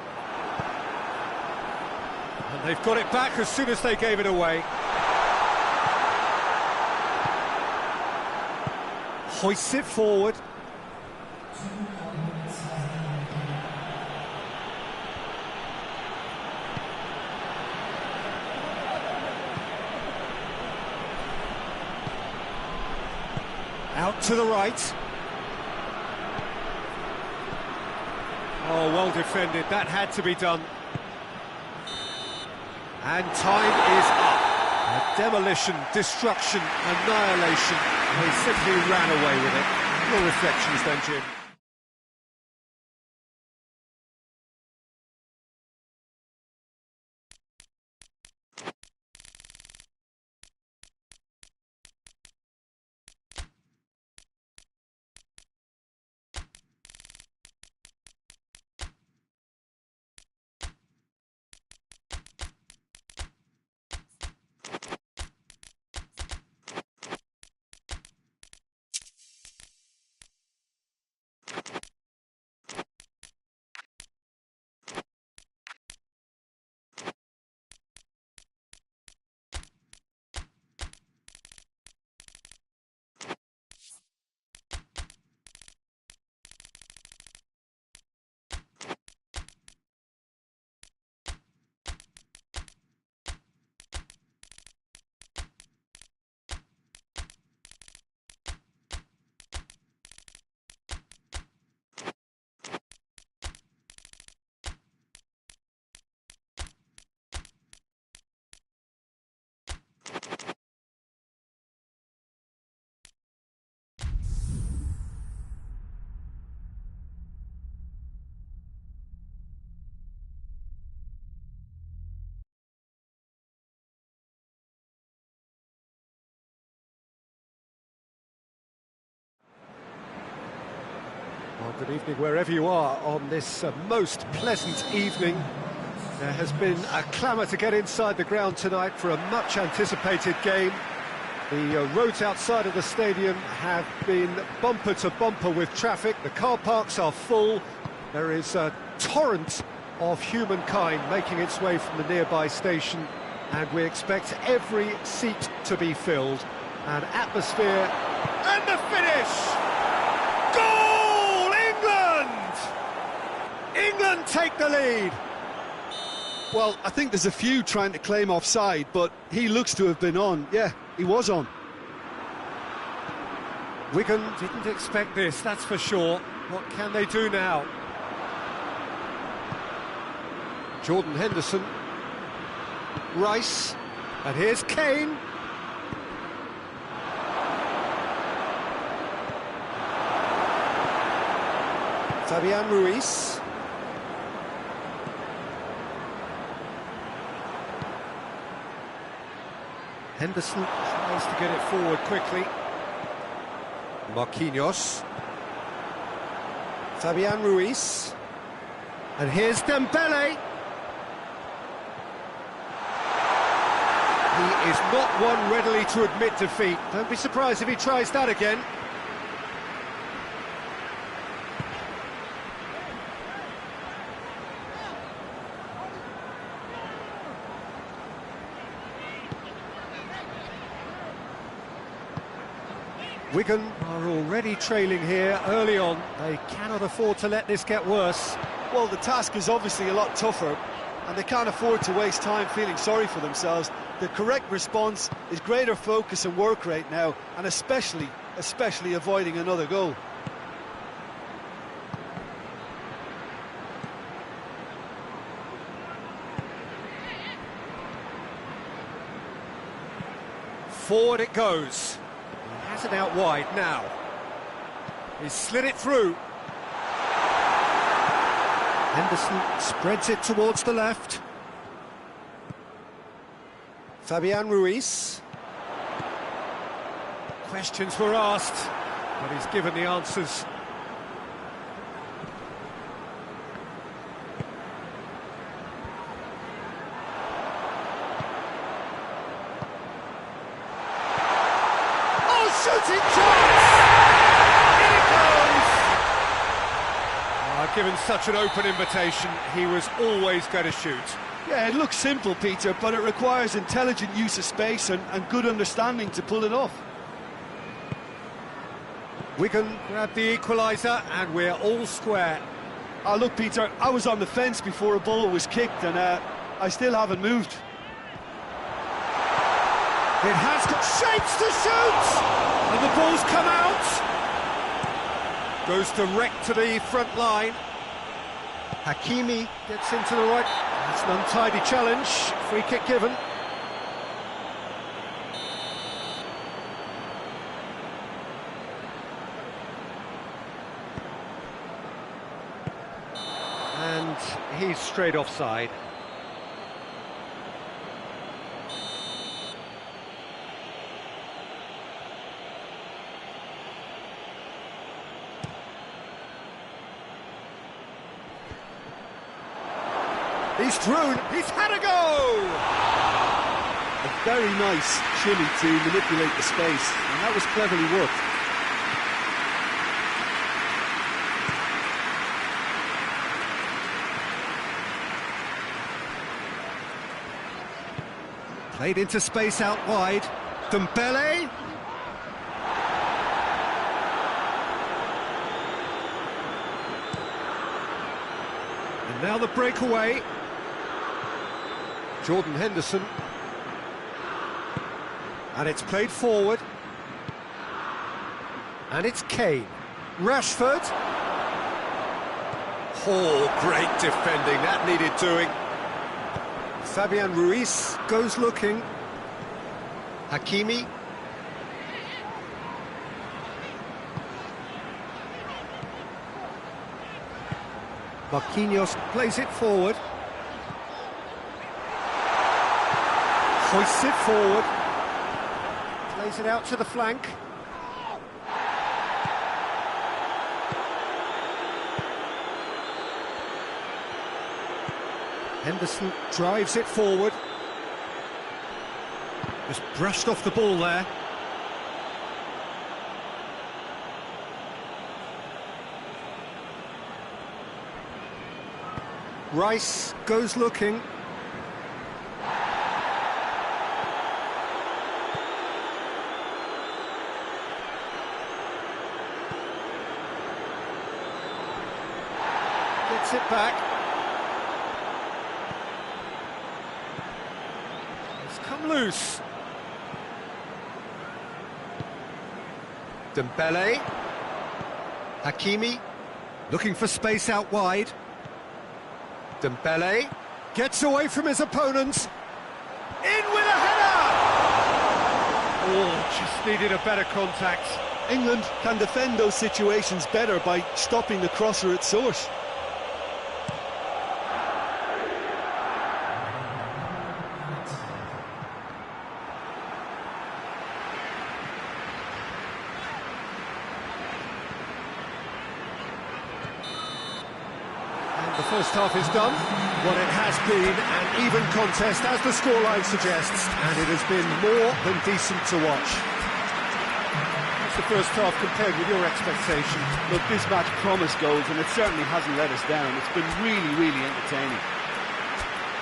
And they've got it back as soon as they gave it away. Hoists it forward. Out to the right. Oh, well defended. That had to be done. And time is up. A demolition, destruction, annihilation. They simply ran away with it. Your reflections then, Jim? Well, good evening wherever you are on this most pleasant evening. There has been a clamour to get inside the ground tonight for a much-anticipated game. The roads outside of the stadium have been bumper to bumper with traffic. The car parks are full. There is a torrent of humankind making its way from the nearby station, and we expect every seat to be filled. An atmosphere, and the finish! Goal! England! England take the lead. Well, I think there's a few trying to claim offside, but he looks to have been on. Yeah, he was on. Wigan didn't expect this, that's for sure. What can they do now? Jordan Henderson. Rice. And here's Kane. Fabian Ruiz. Henderson tries to get it forward quickly. Marquinhos. Fabian Ruiz. And here's Dembele. He is not one readily to admit defeat. Don't be surprised if he tries that again. Wigan are already trailing here early on. They cannot afford to let this get worse. Well, the task is obviously a lot tougher, and they can't afford to waste time feeling sorry for themselves. The correct response is greater focus and work rate now, and especially avoiding another goal. Forward it goes. He has it out wide now. He's slid it through. Henderson spreads it towards the left. Fabian Ruiz. Questions were asked, but he's given the answers. Oh, shooting chance! In it goes! Given such an open invitation, he was always going to shoot. Yeah, it looks simple, Peter, but it requires intelligent use of space and good understanding to pull it off. Wigan grab the equaliser, and we're all square. Oh, look, Peter, I was on the fence before a ball was kicked, and I still haven't moved. It has got shapes to shoot! And the ball's come out! Goes direct to the front line. Hakimi gets into the right. That's an untidy challenge. Free kick given. And he's straight offside. He's through, he's had a go! A very nice Chile to manipulate the space, and that was cleverly worked. Played into space out wide. Dembele. And now the breakaway. Jordan Henderson. And it's played forward. And it's Kane. Rashford. Oh, great defending. That needed doing. Fabian Ruiz goes looking. Hakimi. Marquinhos plays it forward. Hoists it forward. Plays it out to the flank. Henderson drives it forward. Just brushed off the ball there. Rice goes looking. Gets it back. It's come loose. Dembele. Hakimi looking for space out wide. Dembele gets away from his opponents. In with a header! Oh, just needed a better contact. England can defend those situations better by stopping the crosser at source. The first half is done. Well, it has been an even contest, as the scoreline suggests, and it has been more than decent to watch. What's the first half compared with your expectations? Look, this match promised goals, and it certainly hasn't let us down. It's been really, really entertaining.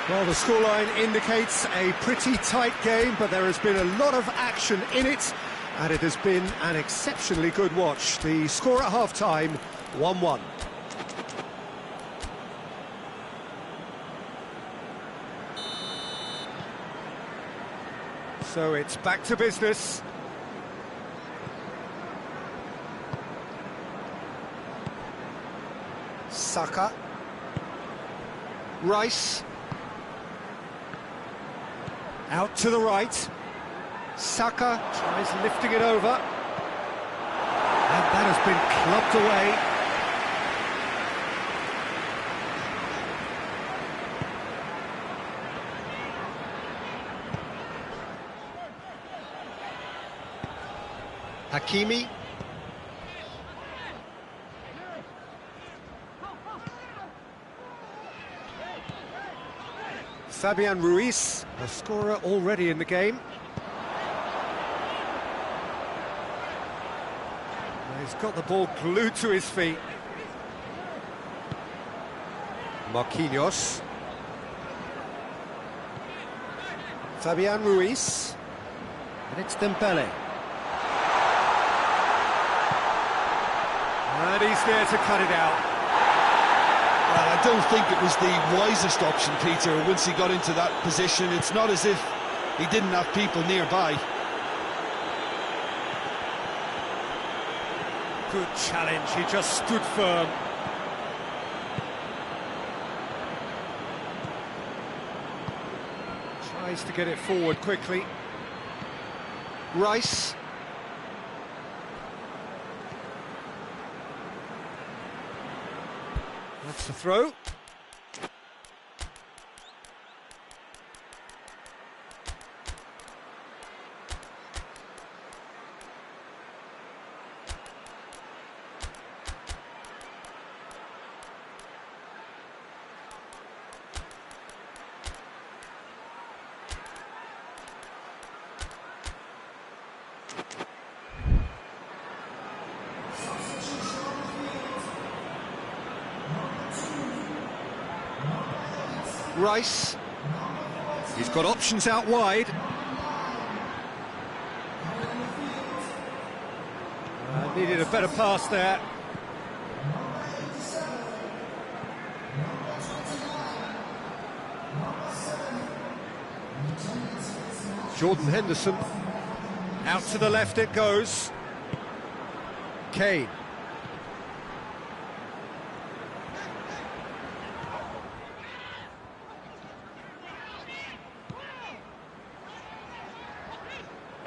Well, the scoreline indicates a pretty tight game, but there has been a lot of action in it, and it has been an exceptionally good watch. The score at half-time, 1-1. So it's back to business. Saka. Rice. Out to the right. Saka tries lifting it over. And that has been clubbed away. Hakimi. Fabian Ruiz, a scorer already in the game. He's got the ball glued to his feet. Marquinhos. Fabian Ruiz. And it's Dembele. And he's there to cut it out. Well, I don't think it was the wisest option, Peter, once he got into that position. It's not as if he didn't have people nearby. Good challenge, he just stood firm. Tries to get it forward quickly. Rice. That's the throw. Rice, he's got options out wide. Needed a better pass there. Jordan Henderson, out to the left it goes. Kane.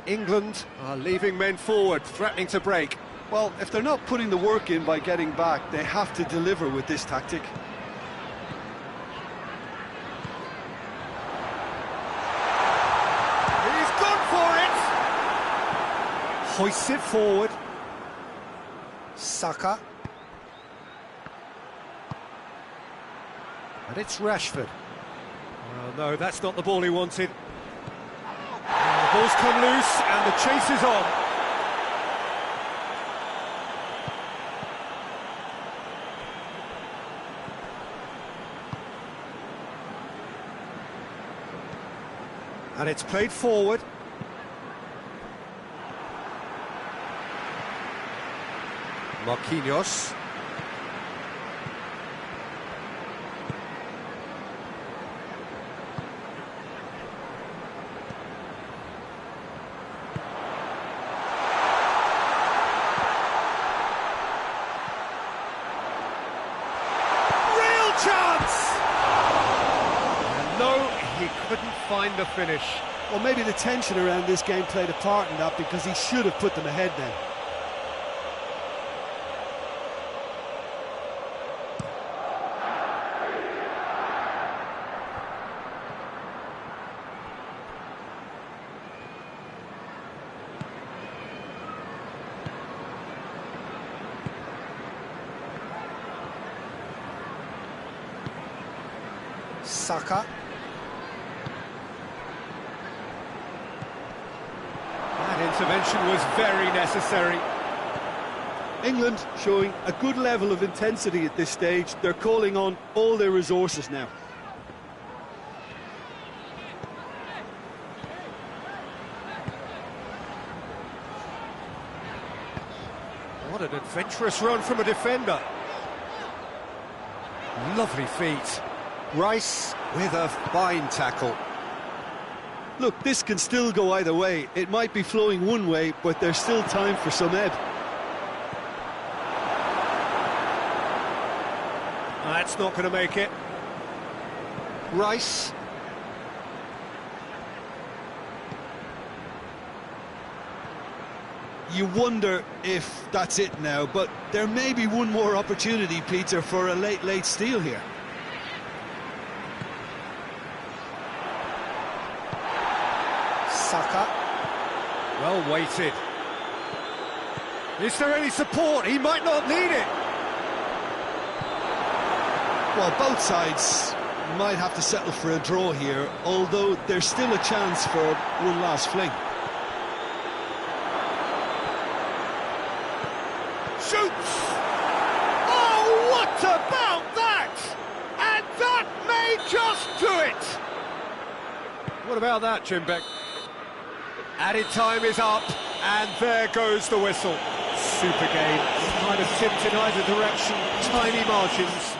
England are leaving men forward, threatening to break. Well, if they're not putting the work in by getting back, they have to deliver with this tactic. He's gone for it! Hoists it forward. Saka. And it's Rashford. no, that's not the ball he wanted. And the ball's come loose and the chase is on. And it's played forward. Marquinhos. Real chance! And no, he couldn't find the finish. Well, maybe the tension around this game played a part in that, because he should have put them ahead then. Saka. That intervention was very necessary. England showing a good level of intensity at this stage. They're calling on all their resources now. What an adventurous run from a defender. Lovely feet. Rice with a fine tackle. Look, this can still go either way. It might be flowing one way, but there's still time for some ebb. That's not going to make it. Rice. You wonder if that's it now, but there may be one more opportunity, Peter, for a late steal here. Saka. Well weighted. Is there any support? He might not need it. Well, both sides might have to settle for a draw here, although there's still a chance for one last fling. Shoots! Oh, what about that? And that may just do it! What about that, Jimbeck? Added time is up, and there goes the whistle. Super game. Kind of tipped in either direction, tiny margins.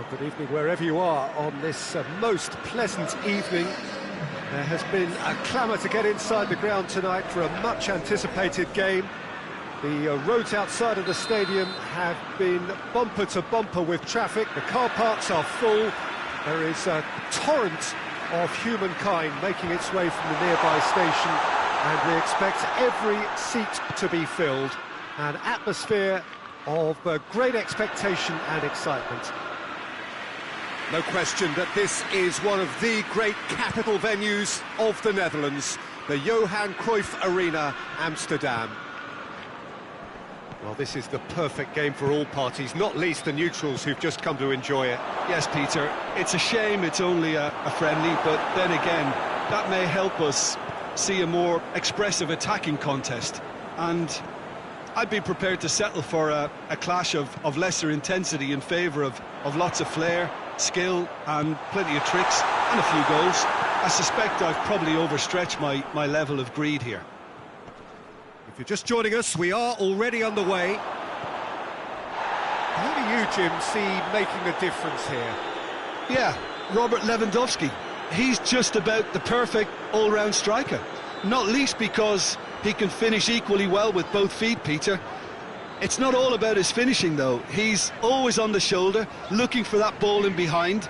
Good evening wherever you are on this most pleasant evening. There has been a clamour to get inside the ground tonight for a much-anticipated game. The roads outside of the stadium have been bumper to bumper with traffic. The car parks are full. There is a torrent of humankind making its way from the nearby station, and we expect every seat to be filled. An atmosphere of great expectation and excitement. No question that this is one of the great capital venues of the Netherlands, the Johan Cruyff Arena, Amsterdam. Well, this is the perfect game for all parties, not least the neutrals who've just come to enjoy it. Yes, Peter, it's a shame it's only a friendly, but then again, that may help us see a more expressive attacking contest. And I'd be prepared to settle for a clash of lesser intensity in favour of lots of flair, skill and plenty of tricks and a few goals. I suspect I've probably overstretched my level of greed here. If you're just joining us, we are already underway. Who do you, Jim, see making a difference here? Yeah, Robert Lewandowski. He's just about the perfect all-round striker. Not least because he can finish equally well with both feet, Peter. It's not all about his finishing, though. He's always on the shoulder, looking for that ball in behind,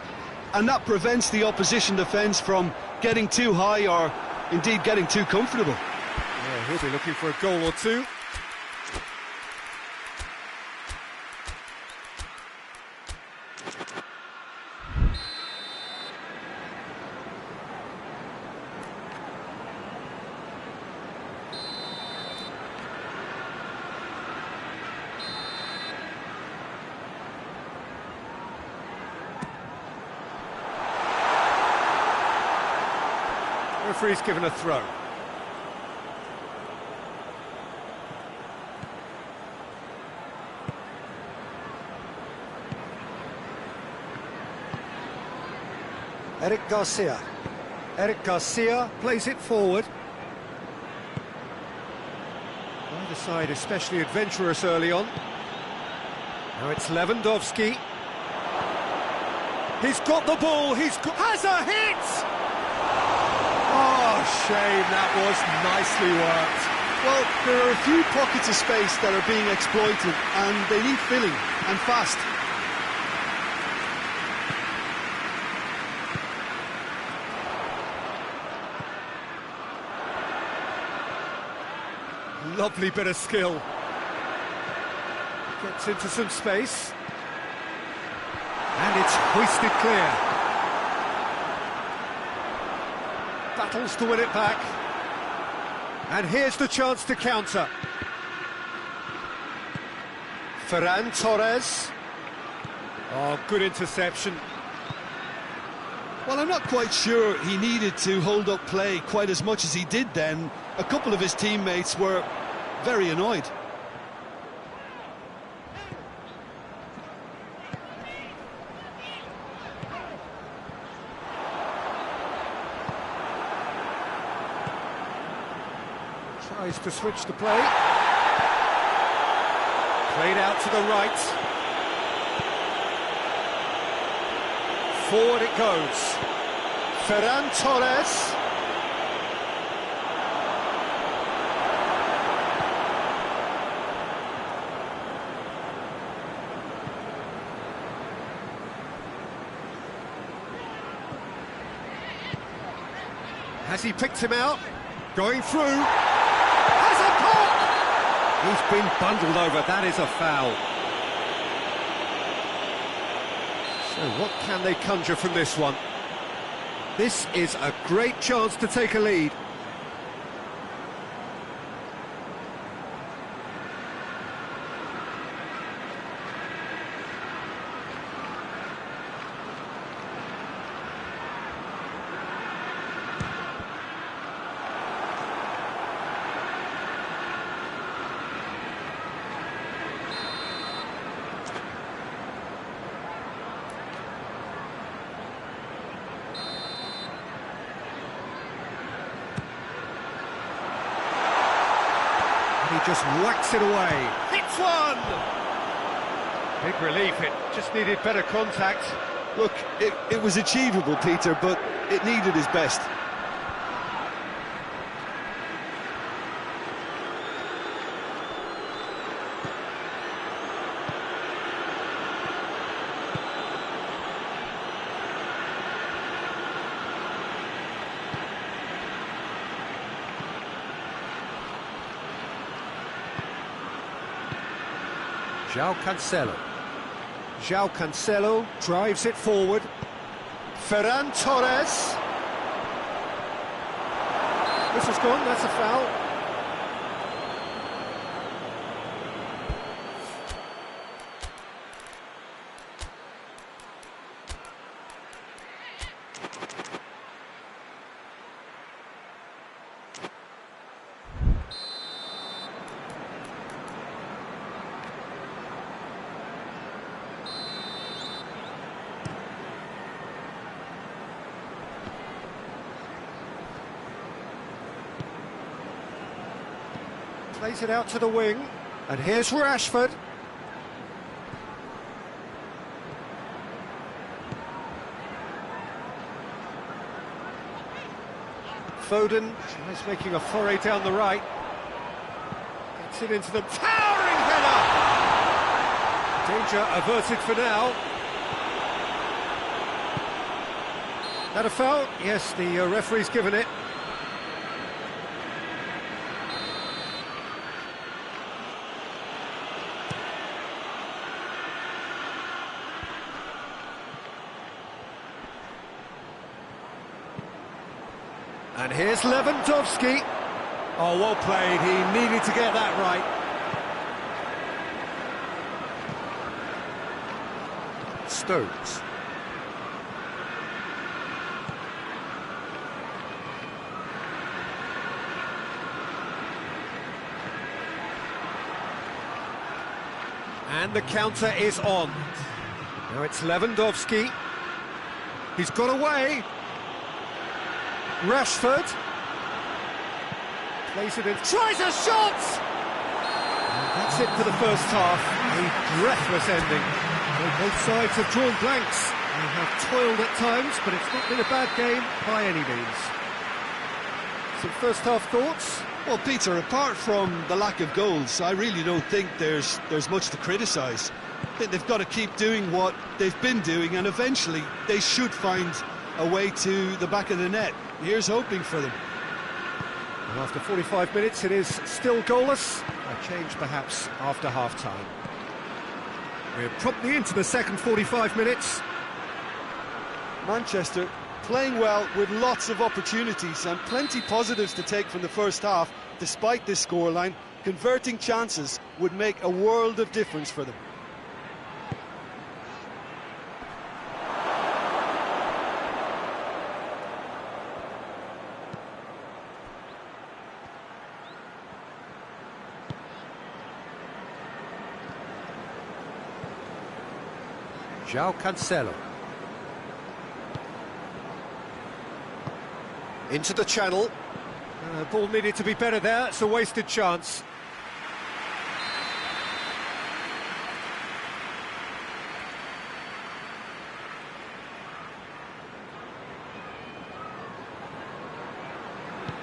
and that prevents the opposition defence from getting too high or, indeed, getting too comfortable. Yeah, he'll be looking for a goal or two. Referee's given a throw. Eric Garcia. Eric Garcia plays it forward. Neither side especially adventurous early on. Now it's Lewandowski. He's got the ball, has a hit! Oh, shame, that was nicely worked. Well, there are a few pockets of space that are being exploited, and they need filling, and fast. Lovely bit of skill. Gets into some space. And it's hoisted clear. Battles to win it back. And here's the chance to counter. Ferran Torres. Oh, good interception. Well, I'm not quite sure he needed to hold up play quite as much as he did then. A couple of his teammates were very annoyed. Tries to switch the play. Played out to the right. Forward it goes. Ferran Torres. Has he picked him out? Going through. Has a pop! He's been bundled over. That is a foul. So what can they conjure from this one? This is a great chance to take a lead. He just whacks it away. Hits one! Big relief, it just needed better contact. Look, it was achievable, Peter, but it needed his best. João Cancelo. João Cancelo drives it forward. Ferran Torres. This has gone, that's a foul. Plays it out to the wing, and here's Rashford. Foden tries making a foray down the right. Gets it into the towering header! Danger averted for now. That a foul? Yes, the referee's given it. And here's Lewandowski. Oh, well played. He needed to get that right. Stones. And the counter is on. Now it's Lewandowski. He's got away. Rashford plays it in, tries a shot! And that's it for the first half, a breathless ending. Well, both sides have drawn blanks. They have toiled at times, but it's not been a bad game by any means. Some first half thoughts? Well, Peter, apart from the lack of goals, I really don't think there's much to criticise. I think they've got to keep doing what they've been doing, and eventually they should find a way to the back of the net. Here's hoping for them. And after 45 minutes, it is still goalless. A change perhaps after half-time. We're promptly into the second 45 minutes. Manchester playing well with lots of opportunities and plenty positives to take from the first half. Despite this scoreline, converting chances would make a world of difference for them. João Cancelo. Into the channel. Ball needed to be better there, it's a wasted chance.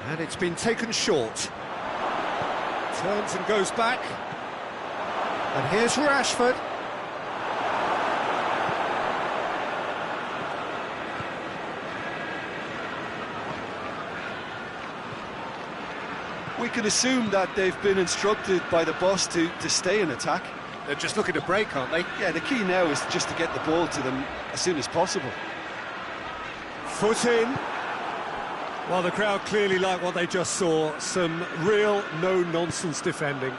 And it's been taken short. Turns and goes back. And here's Rashford. We can assume that they've been instructed by the boss to stay in attack. They're just looking to break, aren't they? Yeah, the key now is just to get the ball to them as soon as possible. Foot in. Well, the crowd clearly like what they just saw. Some real no-nonsense defending.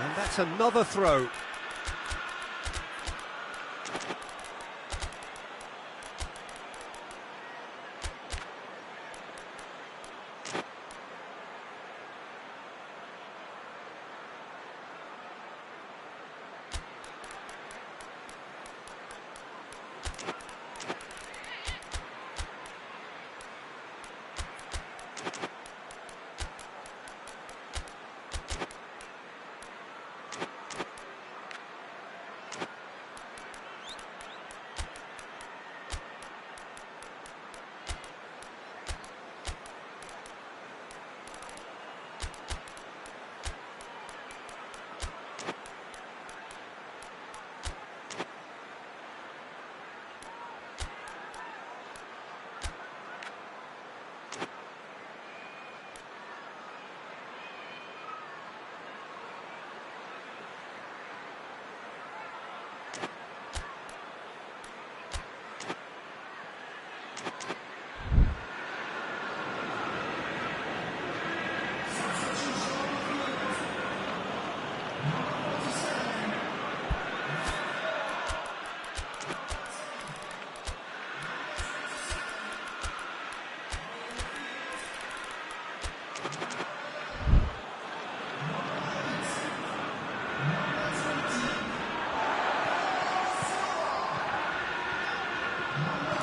And that's another throw.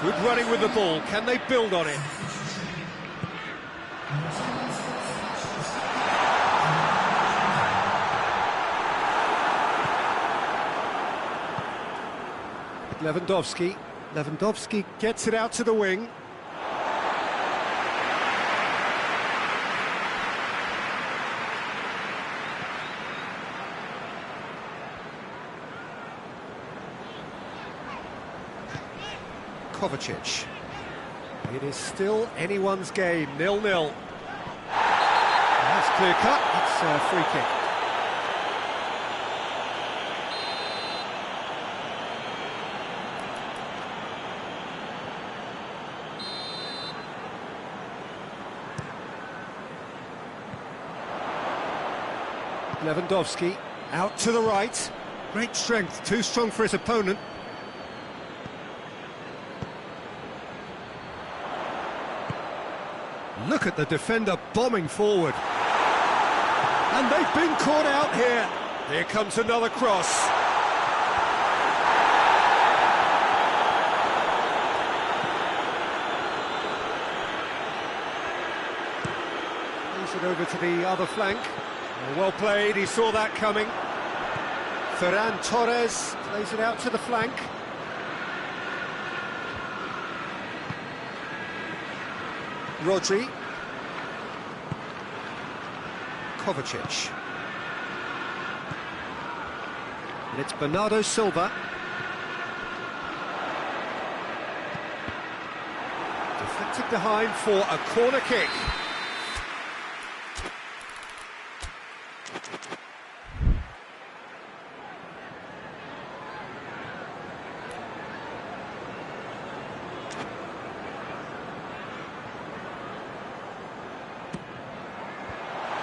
Good running with the ball. Can they build on it? Lewandowski gets it out to the wing. Kovacic. It is still anyone's game, 0-0. That's clear cut, it's a free kick. Lewandowski out to the right. Great strength, too strong for his opponent. Look at the defender bombing forward. And they've been caught out here. Here comes another cross. Plays it over to the other flank. Well played, he saw that coming. Ferran Torres plays it out to the flank. Rodri. Kovacic. And it's Bernardo Silva. Deflected behind for a corner kick.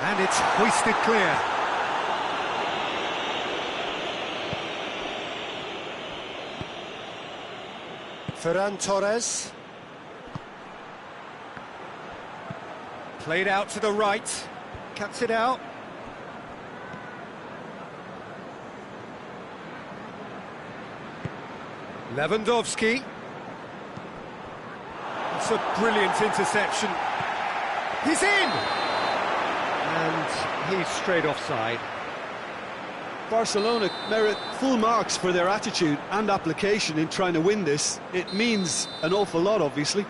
And it's hoisted clear. Ferran Torres. Played out to the right. Cuts it out. Lewandowski. It's a brilliant interception. He's in! And he's straight offside. Barcelona merit full marks for their attitude and application in trying to win this. It means an awful lot, obviously.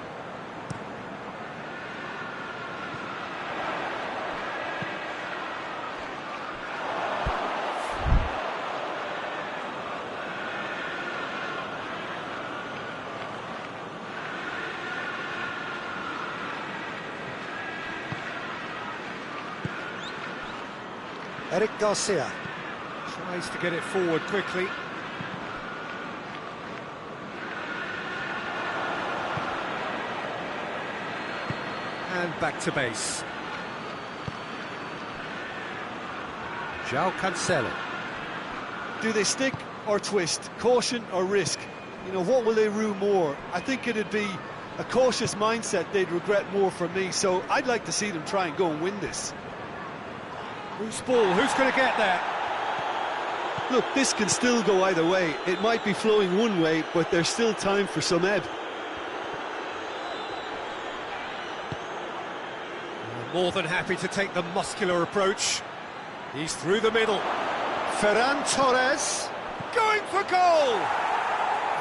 Eric Garcia tries to get it forward quickly. And back to base. João Cancelo. Do they stick or twist? Caution or risk? You know, what will they rue more? I think it'd be a cautious mindset they'd regret more for me, so I'd like to see them try and go and win this. Loose ball, who's going to get there? Look, this can still go either way. It might be flowing one way, but there's still time for some ebb. More than happy to take the muscular approach. He's through the middle. Ferran Torres going for goal.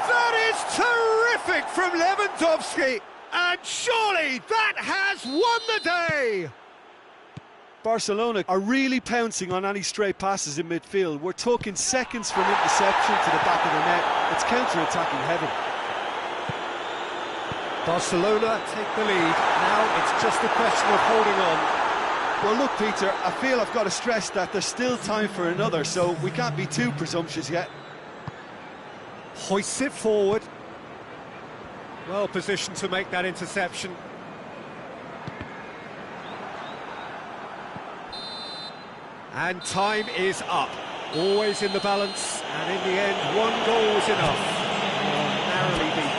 That is terrific from Lewandowski. And surely that has won the day. Barcelona are really pouncing on any stray passes in midfield. We're talking seconds from interception to the back of the net. It's counter-attacking heaven. Barcelona take the lead. Now it's just a question of holding on. Well, look, Peter, I feel I've got to stress that there's still time for another, so we can't be too presumptuous yet. Hoists it forward. Well positioned to make that interception. And time is up. Always in the balance, and in the end, one goal was enough. Narrowly beaten.